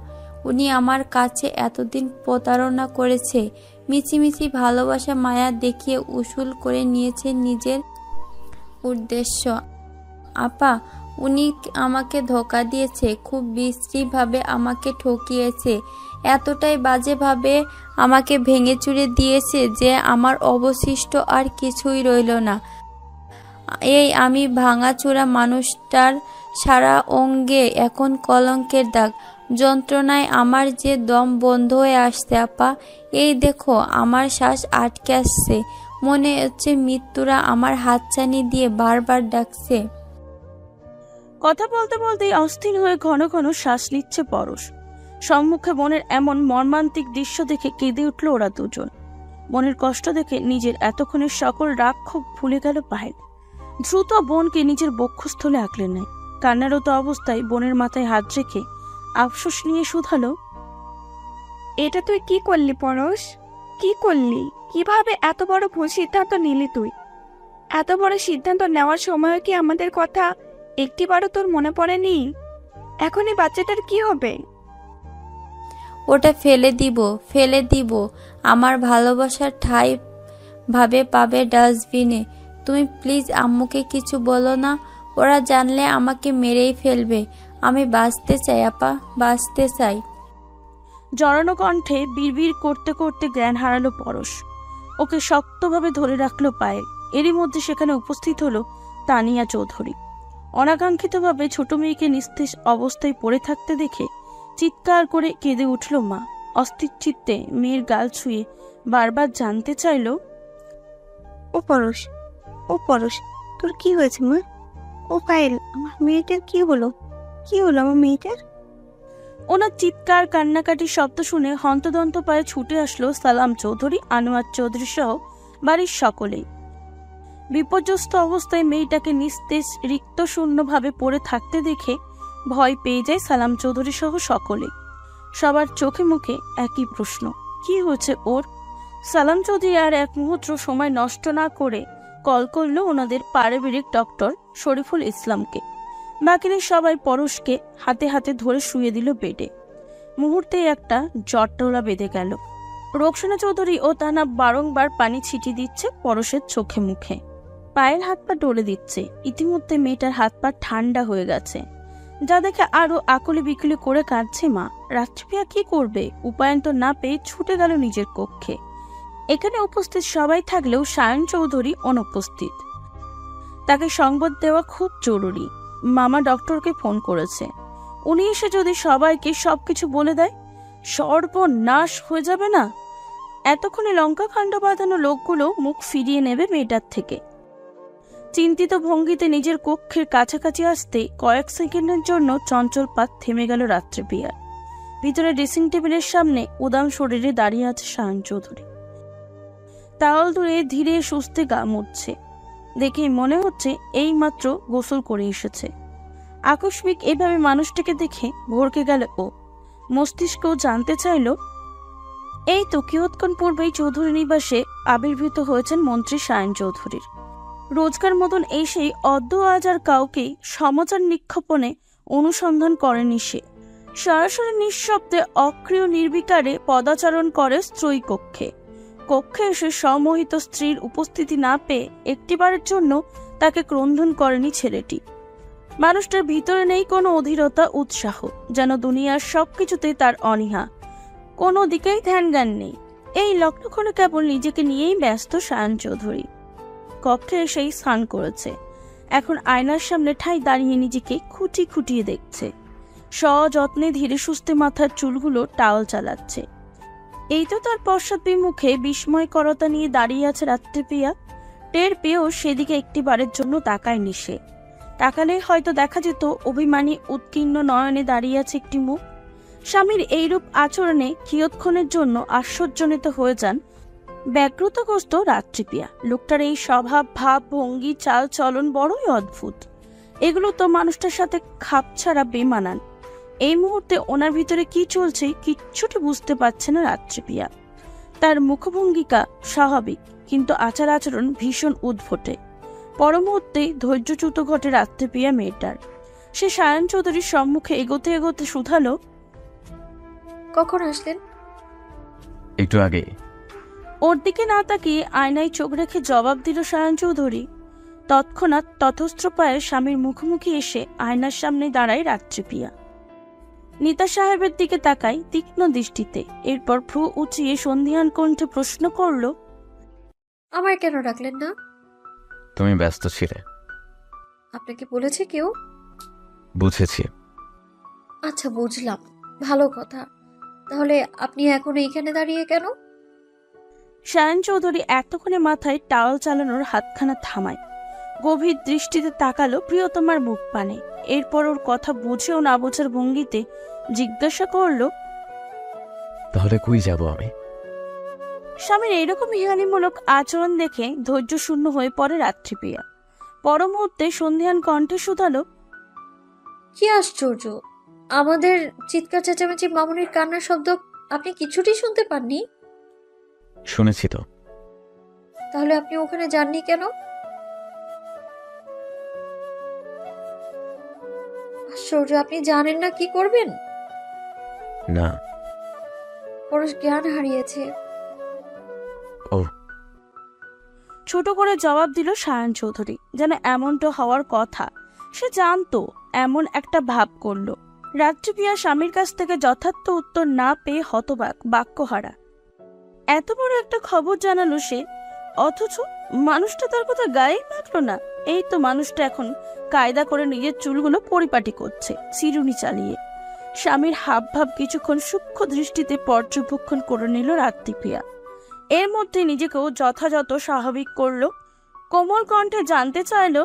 উনি আমার কাছে এতদিন প্রতারণা করেছে, মিছিমিছি ভালোবাসা মায়া দেখিয়ে উসুল করে নিয়েছে নিজের উদ্দেশ্য। আপা, উনি আমাকে ধোঁকা দিয়েছে, খুব বিশ্রীভাবে আমাকে ঠকিয়েছে, এতটাই বাজেভাবে আমাকে ভেঙে চুরে দিয়েছে যে আমার অবশিষ্ট আর কিছুই রইল না। এই আমি ভাঙাচোরা মানুষটার সারা অঙ্গে এখন কলঙ্কের দাগ। যন্ত্রণায় আমার যে দম বন্ধ হয়ে আসছে আপা। এই দেখো, আমার শ্বাস আটকে আসছে, মনে হচ্ছে মৃত্যুরা আমার হাতছানি দিয়ে বারবার ডাকছে। কথা বলতে বলতেই অস্থির হয়ে ঘন ঘন শ্বাস নিচ্ছে পরশ। সম্মুখে বোনের এমন মর্মান্তিক দৃশ্য দেখে কেঁদে উঠল ওরা দুজন। বোনের কষ্ট দেখে নিজের এতক্ষণের সকল রাগ ক্ষোভ ভুলে গেল পায়েল। দ্রুত বোনকে নিজের বক্ষস্থলে আঁকলে নেয়। কান্নারত অবস্থায় বোনের মাথায় হাত রেখে আফসোস নিয়ে শুধালো, এটা তুই কি করলি পরশ? কি করলি? কিভাবে এত বড় ভুল সিদ্ধান্ত নিলি তুই? এত বড় সিদ্ধান্ত নেওয়ার সময় কি আমাদের কথা একটিবারও তোর মনে পড়েনি? এখন এই বাচ্চাটার কি হবে? ওটা ফেলে দিব। আমার ভালোবাসার ঠাঁই ভাবে পাবে ডাস্টবিনে। তুমি প্লিজ আম্মুকে কিছু বলো না, ওরা জানলে আমাকে মেরেই ফেলবে। আমি বাঁচতে চাই আপা, বাঁচতে চাই। জড়ানো কণ্ঠে বিড়বিড় করতে করতে জ্ঞান হারালো পরশ। ওকে শক্তভাবে ধরে রাখলো পায়েল। এরই মধ্যে সেখানে উপস্থিত হলো তানিয়া চৌধুরী। অনাকাঙ্ক্ষিতভাবে ছোট মেয়েকে নিস্তেজ অবস্থায় পড়ে থাকতে দেখে চিৎকার করে কেঁদে উঠল মা। অস্থির চিত্তে মেয়ের গাল ছুঁয়ে বারবার জানতে চাইল, ও পরশ, তোর কি হয়েছে মা? ও পায়েল, আমার মেয়েটার কি হলো আমার মেয়েটার? ওনার চিৎকার কান্নাকাটির শব্দ শুনে হন্তদন্ত পায়ে ছুটে আসলো সালাম চৌধুরী, আনোয়ার চৌধুরী সহ বাড়ির সকলেই। বিপর্যস্ত অবস্থায় মেয়েটাকে নিস্তেজ রিক্ত শূন্যভাবে পড়ে থাকতে দেখে ভয় পেয়ে যায় সালাম চৌধুরী সহ সকলে। সবার চোখে মুখে একই প্রশ্ন, কি হয়েছে ওর? সালাম চৌধুরী আর এক মুহূর্ত সময় নষ্ট না করে কল করলো ওনাদের পারিবারিক ডক্টর শরীফুল ইসলামকে। বাকিরা সবাই পরশকে হাতে হাতে ধরে শুয়ে দিল বেডে। মুহূর্তে একটা জটলা বেঁধে গেল। রোকসানা চৌধুরী ও তানা বারংবার পানি ছিটিয়ে দিচ্ছে পরশের চোখে মুখে। পায়ের হাত পা ডলে দিচ্ছে। ইতিমধ্যে মেয়েটার হাত পা ঠান্ডা হয়ে গেছে, যা দেখে আরো আকুলি বিকুলি করে কাঁদছে মা। রাত্রিপিয়া কি করবে? উপায়ন্তর না পেয়ে ছুটে গেল নিজের কক্ষে। এখানে উপস্থিত সবাই থাকলেও সায়ন চৌধুরী অনুপস্থিত। তাকে সংবাদ দেওয়া খুব জরুরি। মামা ডক্টরকে ফোন করেছে। উনি এসে যদি সবাইকে সবকিছু বলে দেয়, সর্বনাশ হয়ে যাবে না? এতক্ষণে লঙ্কা কাণ্ড বাঁধানো লোকগুলো মুখ ফিরিয়ে নেবে মেয়েটার থেকে। চিন্তিত ভঙ্গিতে নিজের কক্ষের কাছাকাছি আসতে কয়েক সেকেন্ডের জন্য চঞ্চল পাত থেমে গেল রাত্রিপিয়ার। ভিতরে ড্রেসিং টেবিলের সামনে উদাম শরীরে দাঁড়িয়ে আছে সায়ন চৌধুরী। তাওয়াল ধরে ধীরে সুস্থে গা মুছছে। দেখে মনে হচ্ছে এই মাত্র গোসল করে এসেছে। আকস্মিক এভাবে মানুষটাকে দেখে ভরকে গেল ও। মস্তিষ্কও জানতে চাইল, এই তো কিয়ৎক্ষণ পূর্বেই চৌধুরী নিবাসে আবির্ভূত হয়েছেন মন্ত্রী সায়ন চৌধুরীর। রোজকার মতন এসেই অদ্য আজ আর কাউকেই সমাচার নিক্ষেপণে অনুসন্ধান করেনি সে। সরাসরি নিঃশব্দে অক্রিয় নির্বিকারে পদাচারণ করে স্ত্রী কক্ষে। কক্ষে এসে সম্মোহিত স্ত্রীর উপস্থিতি না পেয়ে একটিবারের জন্য তাকে ক্রন্দন করেনি ছেলেটি। মানুষটার ভিতরে নেই কোনো অধীরতা, উৎসাহ, যেন দুনিয়ার সবকিছুতে তার অনীহা, কোনো দিকেই ধ্যান জ্ঞান নেই। এই লগ্নক্ষণে কেবল নিজেকে নিয়েই ব্যস্ত সায়ন চৌধুরী। কক্ষে এসেই স্নান করেছে। এখন আয়নার সামনে ঠাই দাঁড়িয়ে নিজেকে খুঁটিয়ে দেখছে। সযত্নে ধীরে সুস্থে মাথার চুলগুলো টাওয়াল চালাচ্ছে। এই তো তার পশ্চাৎবিমুখে বিস্ময়করতা নিয়ে দাঁড়িয়ে আছে রাত্রিপিয়া। টের পেয়েও সেদিকে একটিবারের জন্য তাকায়নি সে। তাকালে হয়তো দেখা যেত অভিমানী উৎকীর্ণ নয়নে দাঁড়িয়ে আছে একটি মুখ। স্বামীর এইরূপ আচরণে কিয়ৎক্ষণের জন্য আশ্চর্যজনিত হয়ে যান ব্যাগ্রতগ্রস্ত রাত্রিপিয়া। লোকটার এই স্বভাব, ভাব, ভঙ্গি, চাল চলন বড়ই অদ্ভুত। এগুলো তো মানুষটার সাথে খাপ ছাড়া বেমানান। এই মুহূর্তে ওনার ভিতরে কি চলছে কিচ্ছুটি বুঝতে পারছে না রাত্রিপিয়া। তার মুখভঙ্গিকা স্বাভাবিক, কিন্তু আচার আচরণ ভীষণ উদ্ভটে। পরমুহূর্তে ধৈর্যচ্যুত ঘটে রাত্রিপিয়া মেয়েটার। সে সায়ন চৌধুরীর সম্মুখে এগোতে এগোতে শুধালো, কখন আসলেন? একটু আগে। ওর দিকে না তাকিয়ে আয়নায় চোখ রেখে জবাব দিল সায়ন চৌধুরী। তৎক্ষণাৎ তথস্ত্র পায়ে স্বামীর মুখোমুখি এসে আয়নার সামনে দাঁড়ায় রাত্রিপিয়া। নিতা সাহেবের দিকে তাকায় তীক্ষ্ণ দৃষ্টিতে। এরপর ভ্রু উঁচিয়ে সন্ধিহান কণ্ঠে প্রশ্ন করল, আমায় কেন ডাকলেন না? তুমি ব্যস্ত ছিলে। আপনাকে বলেছে কেউ? বুঝেছি। আচ্ছা, বুঝলাম, ভালো কথা। তাহলে আপনি এখন এইখানে দাঁড়িয়ে কেন? সায়ন চৌধুরী এতক্ষণে মাথায় টাওয়াল চালানোর হাতখানা থামায়। গভীর দৃষ্টিতে তাকালো প্রিয়তমার মুখ পানে। এরপর ওর কথা বুঝেও না বোঝার ভঙ্গিতে জিজ্ঞাসা করল, তাহলে কই যাব আমি? স্বামীর এইরকম হিহানিমূলক আচরণ দেখে ধৈর্য শূন্য হয়ে পড়ে রাত্রিপিয়া। পর মুহূর্তে সন্ধিহান কণ্ঠে শুধালো, কি আশ্চর্য, আমাদের চিৎকার চেঁচামেচি, মামুনির কান্নার শব্দ আপনি কিছুটি শুনতে পাননি? শুনেছি তো। তাহলে আপনি ওখানে যাননি কেন? আশ্চর্য, আপনি জানেন না কি করবেন? না। পরশ জ্ঞান হারিয়েছে। ও। ছোট করে জবাব দিল সায়ন চৌধুরী, যেন এমনটা হওয়ার কথা। সে জানতো, এমন একটা ভাব করল। রাত্রিপ্রিয়া স্বামীর কাছ থেকে যথার্থ উত্তর না পেয়ে হতবাক, বাক্যহারা। এত বড় একটা খবর জানালো সে, অথচ মানুষটা তার কথা গায়ে মাখলো না। এই তো মানুষটা এখন কায়দা করে নিজের চুলগুলো পরিপাটি করছে চিরুনি চালিয়ে। স্বামীর হাবভাব কিছুক্ষণ সূক্ষ্ম দৃষ্টিতে পর্যবেক্ষণ করে নিল রাত্রিপ্রিয়া। এর মধ্যে নিজেকেও যথাযথ স্বাভাবিক করলো। কোমল কণ্ঠে জানতে চাইল,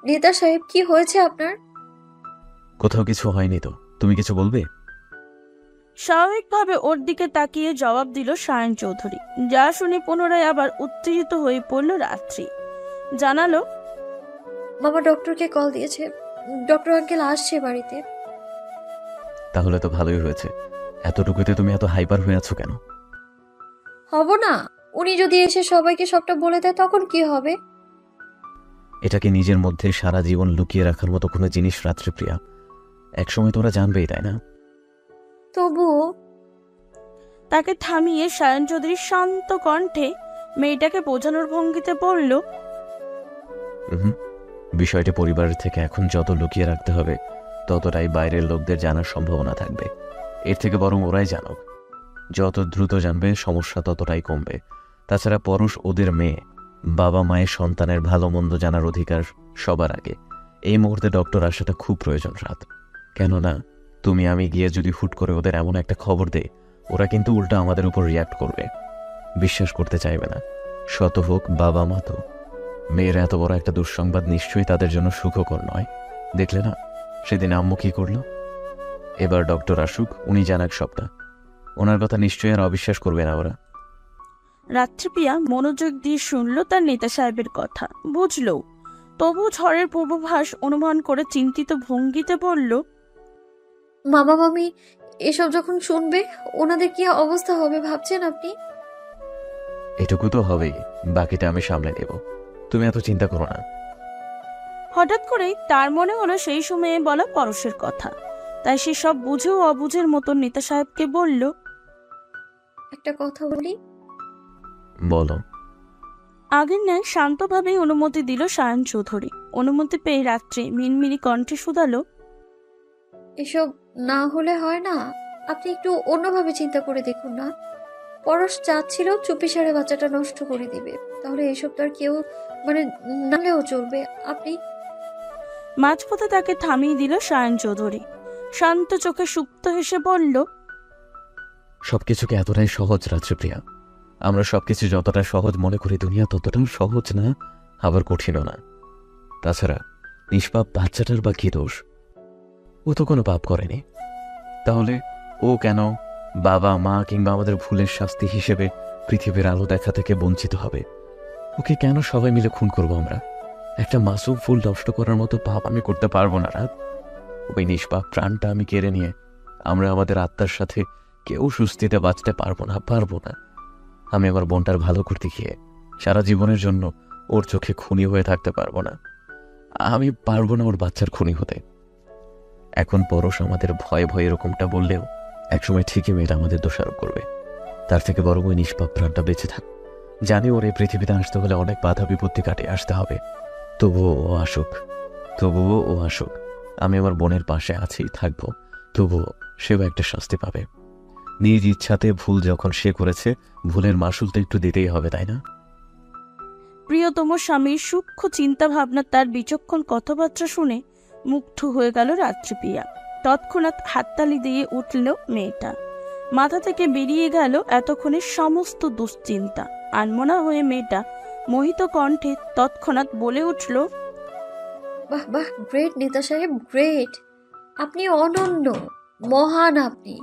নেতা সাহেব, কি হয়েছে আপনার? কোথাও কিছু হয়নি তো, তুমি কিছু বলবে? স্বাভাবিকভাবে ওর দিকে তাকিয়ে জবাব দিল সায়ন চৌধুরী। যা শুনে পুনরায় আবার উত্তেজিত হয়ে পড়ল রাত্রি। জানালো, মামা ডক্টরকে কল দিয়েছে, ডক্টর আঙ্কেল আসছে বাড়িতে। তাহলে তো ভালোই হয়েছে। এতটুকুতে তুমি এত হাইপার হয়ে আছো কেন? হব না? উনি যদি এসে সবাইকে সবটা বলে দেয় তখন কি হবে? এটাকে নিজের মধ্যে সারা জীবন লুকিয়ে রাখার মতো কোনো জিনিস রাত্রিপ্রিয়া, একসময় তোরা জানবেই, তাই না? তবুও। তাকে থামিয়ে সায়ন চৌধুরী শান্ত কণ্ঠে মেয়েটাকে বোঝানোর ভঙ্গিতে বলল, বিষয়টি পরিবারের থেকে এখন যত লুকিয়ে রাখতে হবে ততটাই বাইরের লোকদের জানার সম্ভাবনা থাকবে। এর থেকে বরং ওরাই জানুক। যত দ্রুত জানবে সমস্যা ততটাই কমবে। তাছাড়া পরশ ওদের মেয়ে, বাবা মায়ের সন্তানের ভালো মন্দ জানার অধিকার সবার আগে। এই মুহূর্তে ডক্টর আসাটা খুব প্রয়োজন রাত। কেননা তুমি আমি গিয়ে যদি হুট করে ওদের এমন একটা খবর দেই, ওরা কিন্তু উল্টা আমাদের উপর রিয়াক্ট করবে, বিশ্বাস করতে চাইবে না। শত হোক বাবা মা তো। মেয়ের এত বড় একটা দুঃসংবাদ নিশ্চয়ই তাদের জন্য সুখকর নয়। দেখলে না সেদিন আম্মু কি করলো? এবার ডক্টর আসুক, উনি জানাক সবটা। ওনার কথা নিশ্চয়ই আর অবিশ্বাস করবে না ওরা। রাত্রিপ্রিয়া মনোযোগ দিয়ে শুনল তার নেতা সাহেবের কথা, বুঝল। তবু ঝড়ের পূর্বাভাস অনুমান করে চিন্তিত ভঙ্গিতে বলল, মামা মামি এসব যখন শুনবে ওনাদের কি অবস্থা হবে ভাবছেন আপনি? এটুকু তো হবেই, বাকিটা আমি সামলে নেব, তুমি এত চিন্তা করো না। হঠাৎ করেই তার মনে হলো সেই সময়ে বলা পরশের কথা। তাই সে সব বুঝেও অবুঝের মতো নেতা সাহেবকে বলল, একটা কথা বলি। বলো। আগের ন্যায় শান্তভাবেই অনুমতি দিল সায়ন চৌধুরী। অনুমতি পেয়ে রাত্রি মিনমিনি কণ্ঠে শুধালো, এসব না হলে হয় না? আপনি একটু অন্যভাবে চিন্তা করে দেখুন না। পরশ চাচ্ছিল চুপিসারে বাচ্চাটা নষ্ট করে দিবে, তাহলে এসব তো আর কেউ নালেও চলবে। আপনি মাঝপথে তাকে থামিয়ে দিল সায়ন চৌধুরী। শান্ত চোখে সুপ্ত হেসে বলল, সবকিছুকে এতটাই সহজ রাত্রিপ্রিয়া। আমরা সবকিছু যতটা সহজ মনে করি দুনিয়া ততটাও সহজ না, আবার কঠিনও না। তাছাড়া নিষ্পাপ বাচ্চাটার বা কি দোষ? ও তো কোনো পাপ করেনি। তাহলে ও কেন বাবা মা কিংবা আমাদের ভুলের শাস্তি হিসেবে পৃথিবীর আলো দেখা থেকে বঞ্চিত হবে? ওকে কেন সবাই মিলে খুন করবো আমরা? একটা মাসুম ফুল নষ্ট করার মতো পাপ আমি করতে পারবো না রাত। ওই নিষ্পাপ প্রাণটা আমি কেড়ে নিয়ে আমরা আমাদের আত্মার সাথে কেউ সুস্থিতে বাঁচতে পারবো না। আমি আমার বোনটার ভালো করতে গিয়ে সারা জীবনের জন্য ওর চোখে খুনি হয়ে থাকতে পারবো না। আমি পারবো না ওর বাচ্চার খুনি হতে। এখন পরশ আমাদের ভয়ে ভয়ে এরকমটা বললেও একসময় ঠিকই মেয়েটা আমাদের দোষারোপ করবে। তার থেকে বরং ওই নিষ্পাপ প্রাণটা বেঁচে থাক। জানি ওর এই পৃথিবীতে আসতে হলে অনেক বাধা বিপত্তি কাটিয়ে আসতে হবে, তবুও ও আসুক। আমি আমার বোনের পাশে আছি, থাকবো। তবুও সেও একটা শাস্তি পাবে। নিজ ইচ্ছাতে ভুল যখন সে করেছে, ভুলের মাসুল তো একটু দিতেই হবে, তাই না? প্রিয়তম স্বামীর সূক্ষ্ম চিন্তা ভাবনা, তার বিচক্ষণ কথাবার্তা শুনে মুগ্ধ হয়ে গেল রাত্রিপ্রিয়া। তৎক্ষণাৎ হাততালি দিয়ে উঠল মেয়েটা। মাথা থেকে বেরিয়ে গেল এতক্ষণের সমস্ত দুশ্চিন্তা। আনমনা হয়ে মেয়েটা মোহিত কণ্ঠে তৎক্ষণাৎ বলে উঠল, বাহ বাহ, গ্রেট নেতা সাহেব, গ্রেট। আপনি অনন্য, মহান। আপনি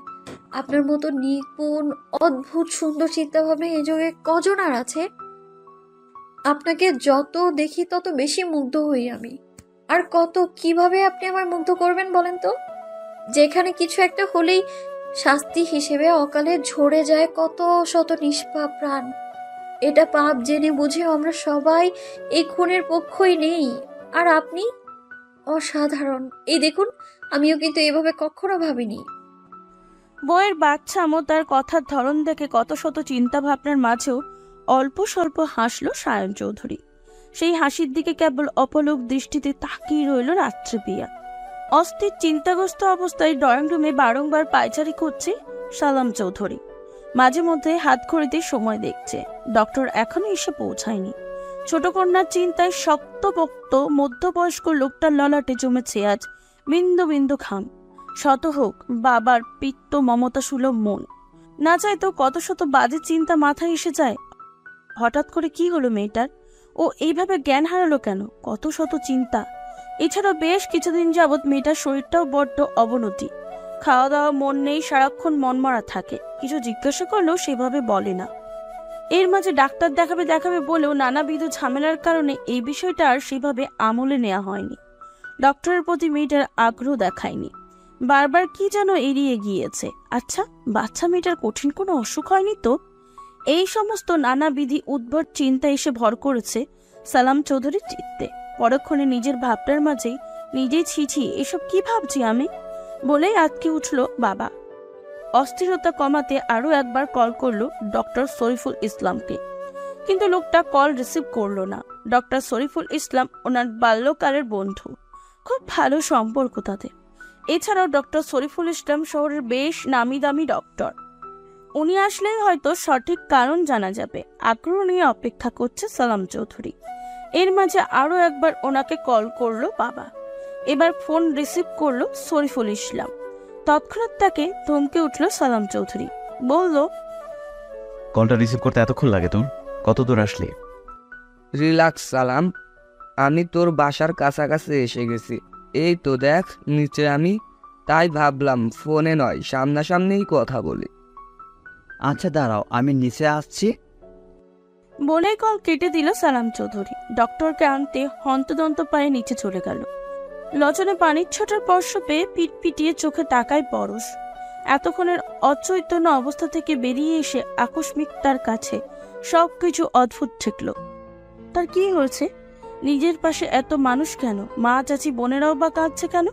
আপনার মতো নিপুণ, অদ্ভুত সুন্দর চিন্তা ভাবনা এই যুগে কজন আর আছে? আপনাকে যত দেখি তত বেশি মুগ্ধ হই আমি। আর কিভাবে আপনি আমায় মুগ্ধ করবেন বলেন তো? যেখানে কিছু একটা হলেই শাস্তি হিসেবে অকালে ঝরে যায় কত শত নিষ্পাপ প্রাণ। এটা পাপ জেনে বুঝে আমরা সবাই এই খুনের পক্ষই নেই। আর আপনি অসাধারণ। এই দেখুন, আমিও কিন্তু এভাবে কখনো ভাবিনি। বইয়ের বাচ্চামো তার কথার ধরন দেখে কত শত চিন্তা ভাবনার মাঝেও অল্প স্বল্প হাসলো সায়ন চৌধুরী। সেই হাসির দিকে কেবল অপলক দৃষ্টিতে তাকিয়ে রইল রাত্রে পিয়া। অস্থির চিন্তাগ্রস্ত অবস্থায় ড্রয়িং রুমে বারংবার পায়চারি করছে সালাম চৌধুরী। মাঝে মধ্যে হাত ঘড়িতে সময় দেখছে, ডক্টর এখনো এসে পৌঁছায়নি। ছোট কন্যার চিন্তায় শক্তপোক্ত মধ্যবয়স্ক লোকটার ললাটে জমেছে আজ বিন্দু বিন্দু ঘাম। শত হোক বাবার পিত্ত মমতা সুলভ মন, না চাইতেও কত শত বাজে চিন্তা মাথায় এসে যায়। হঠাৎ করে কি হলো মেয়েটার? ও এইভাবে জ্ঞান হারালো কেন? কত শত চিন্তা। এছাড়াও বেশ কিছুদিন যাবৎ মেয়েটার শরীরটাও বড্ড অবনতি। খাওয়া দাওয়া মন নেই, সারাক্ষণ মনমরা থাকে। কিছু জিজ্ঞাসা করলেও সেভাবে বলে না। এর মাঝে ডাক্তার দেখাবে বলেও নানাবিধ ঝামেলার কারণে এই বিষয়টা আর সেভাবে আমলে নেওয়া হয়নি। ডক্টরের প্রতি মেয়েটার আগ্রহ দেখায়নি, বারবার কি যেন এড়িয়ে গিয়েছে। আচ্ছা, বাচ্চা মেয়েটার কঠিন কোনো অসুখ হয়নি তো? এই সমস্ত নানাবিধি উদ্ভট চিন্তা এসে ভর করেছে সালাম চৌধুরীর চিত্তে। পরক্ষণে নিজের ভাবটার মাঝেই নিজেই ছিছি, এসব কি ভাবছি আমি বলেই আটকে উঠল বাবা। অস্থিরতা কমাতে আরো একবার কল করলো ডক্টর শরীফুল ইসলামকে, কিন্তু লোকটা কল রিসিভ করলো না। ডক্টর শরীফুল ইসলাম ওনার বাল্যকালের বন্ধু, খুব ভালো সম্পর্ক তাদের। এছাড়াও ডক্টর শরীফুল ইসলাম শহরের বেশ নামি দামি ডক্টর। উনি আসলেই হয়তো সঠিক কারণ জানা যাবে। আগ্রহ নিয়ে অপেক্ষা করছে সালাম চৌধুরী। এর মাঝে আরো একবার ওনাকে কল করলো বাবা। এবার ফোন রিসিভ করলো শরীফুল ইসলাম। তৎক্ষণাৎ তাকে ধমকে উঠল সালাম চৌধুরী, বলল, কলটা রিসিভ করতে এতক্ষণ লাগে তোর? কত দূর আসলি? রিল্যাক্স সালাম, আমি তোর বাসার কাছাকাছি এসে গেছি। এই তো দেখ নিচে আমি, তাই ভাবলাম ফোনে নয় সামনাসামনিই কথা বলি। আচ্ছা দাঁড়াও, আমি নিচে আসছি। বলে কল কেটে দিল সালাম চৌধুরী। ডক্টরকে আনতে হন্তদন্ত পায়ে নিচে চলে গেল। লচনে পানির ছোটার স্পর্শ পেয়ে পিট পিটিয়ে চোখে তাকায় পরশ। এতক্ষণের অচৈতন্য অবস্থা থেকে বেরিয়ে এসে আকস্মিক তার কাছে সবকিছু অদ্ভুত ঠেকল। তার কি হয়েছে? নিজের পাশে এত মানুষ কেন? মা, চাচি, বোনেরাও বা কাঁদছে কেন?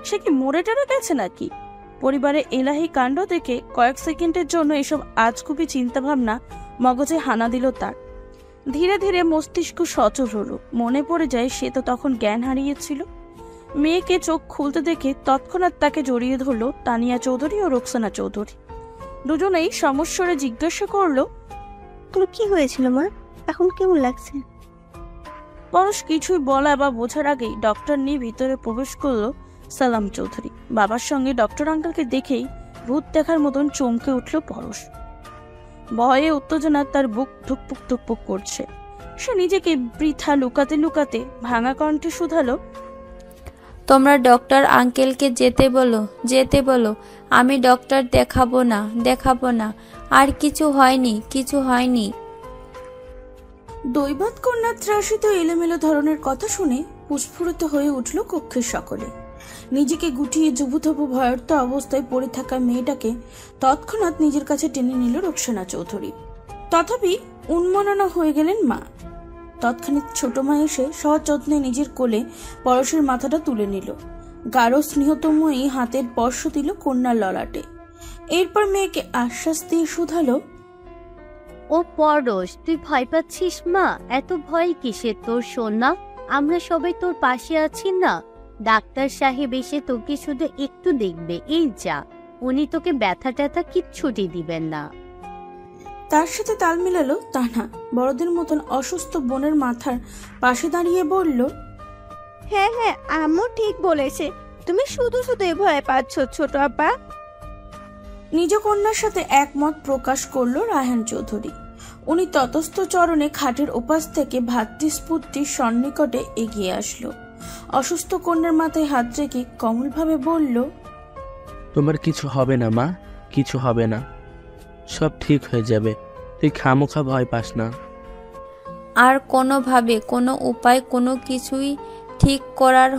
সে কি মরে টেরে গেছে নাকি? পরিবারে এলাহি কাণ্ড দেখে কয়েক সেকেন্ডের জন্য এসব আজগুবি চিন্তাভাবনা মগজে হানা দিল তার। ধীরে ধীরে মস্তিষ্ক সচল হলো। মনে পড়ে যায় সে তো তখন জ্ঞান হারিয়েছিল। মেয়েকে চোখ খুলতে দেখে তৎক্ষণাৎ তাকে জড়িয়ে ধরল তানিয়া চৌধুরী ও রোকসানা চৌধুরী। দুজনেই সমস্বরে জিজ্ঞাসা করলো, তোর কি হয়েছিল মা? এখন কেমন লাগছে? পরশ কিছুই বলা বা বোঝার আগেই ডক্টর নিয়ে ভিতরে প্রবেশ করলো সালাম চৌধুরী। বাবার সঙ্গে ডক্টর আঙ্কেলকে দেখেই ভূত দেখার মতন চমকে উঠল পরশ। ভয়ে উত্তেজনা তার বুক ধুকপুক ধুকপুক করছে। সে নিজেকে বৃথা লুকাতে লুকাতে ভাঙা কণ্ঠে শুধালো, তোমরা ডক্টর আঙ্কেলকে যেতে বলো। আমি ডক্টর দেখাবো না। আর কিছু হয়নি। দৈবাত কন্যার ত্রাসিত এলোমেলো ধরনের কথা শুনে পুস্ফুরিত হয়ে উঠল কক্ষের সকলে। নিজেকে গুটিয়ে জুবুথবু ভয়ার্ত অবস্থায় পড়ে থাকা মেয়েটাকে তৎক্ষণাৎ নিজের কাছে টেনে নিল রোকসানা চৌধুরী। তথাপি উন্মননা হয়ে গেলেন মা। তৎক্ষণাৎ ছোট মা এসে সযত্নে নিজের কোলে পরশের মাথাটা তুলে নিল। গাঢ় স্নেহতময়ী হাতের স্পর্শ দিল কন্যার ললাটে। এরপর মেয়েকে আশ্বাস দিয়ে শুধালো, ও পরশ, তুই ভয় পাচ্ছিস মা? এত ভয় কিসের তোর সোনা? আমরা সবাই তোর পাশে আছি না? ডাক্তার সাহেব এসে তোকে শুধু একটু দেখবে, এই যা। উনি তোকে ব্যথা ট্যাথা কিচ্ছুটি দিবেন না। তার সাথে তাল মিলালো তানা বড়দের মতন অসুস্থ বোনের মাথার পাশে দাঁড়িয়ে বলল, হ্যাঁ, আম্মু ঠিক বলেছে। তুমি শুধু ভয় পাচ্ছ ছোট আপা। নিজ কন্যার সাথে একমত প্রকাশ করলো রায়হান চৌধুরী। উনি ততস্থ চরণে খাটের ওপাশ থেকে ভাতৃস্ফূর্তির সন্নিকটে এগিয়ে আসলো। অসুস্থ কন্যার মাথায় হাত রেখে কোমলভাবে বলল, তোমার কিছু হবে না মা, কিছু হবে না, সব ঠিক হয়ে যাবে। তুই খামোখা ভয় পাস না। আর কোনোভাবে কোনো উপায় কোনো কিছুই ঠিক করার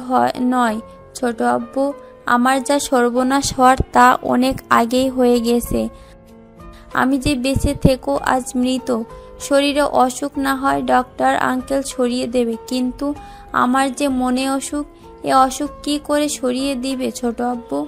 নয় ছোট আব্বু। আমার যা সর্বনাশ হওয়ার তা অনেক আগেই হয়ে গেছে। আমি যে বেঁচে থেকেও আজ মৃত। শরীরে অসুখ না হয় ডক্টর আঙ্কেল সরিয়ে দেবে, কিন্তু আমার যে মনে অসুখ, এ অসুখ কি করে সরিয়ে দিবে ছোট আব্বু?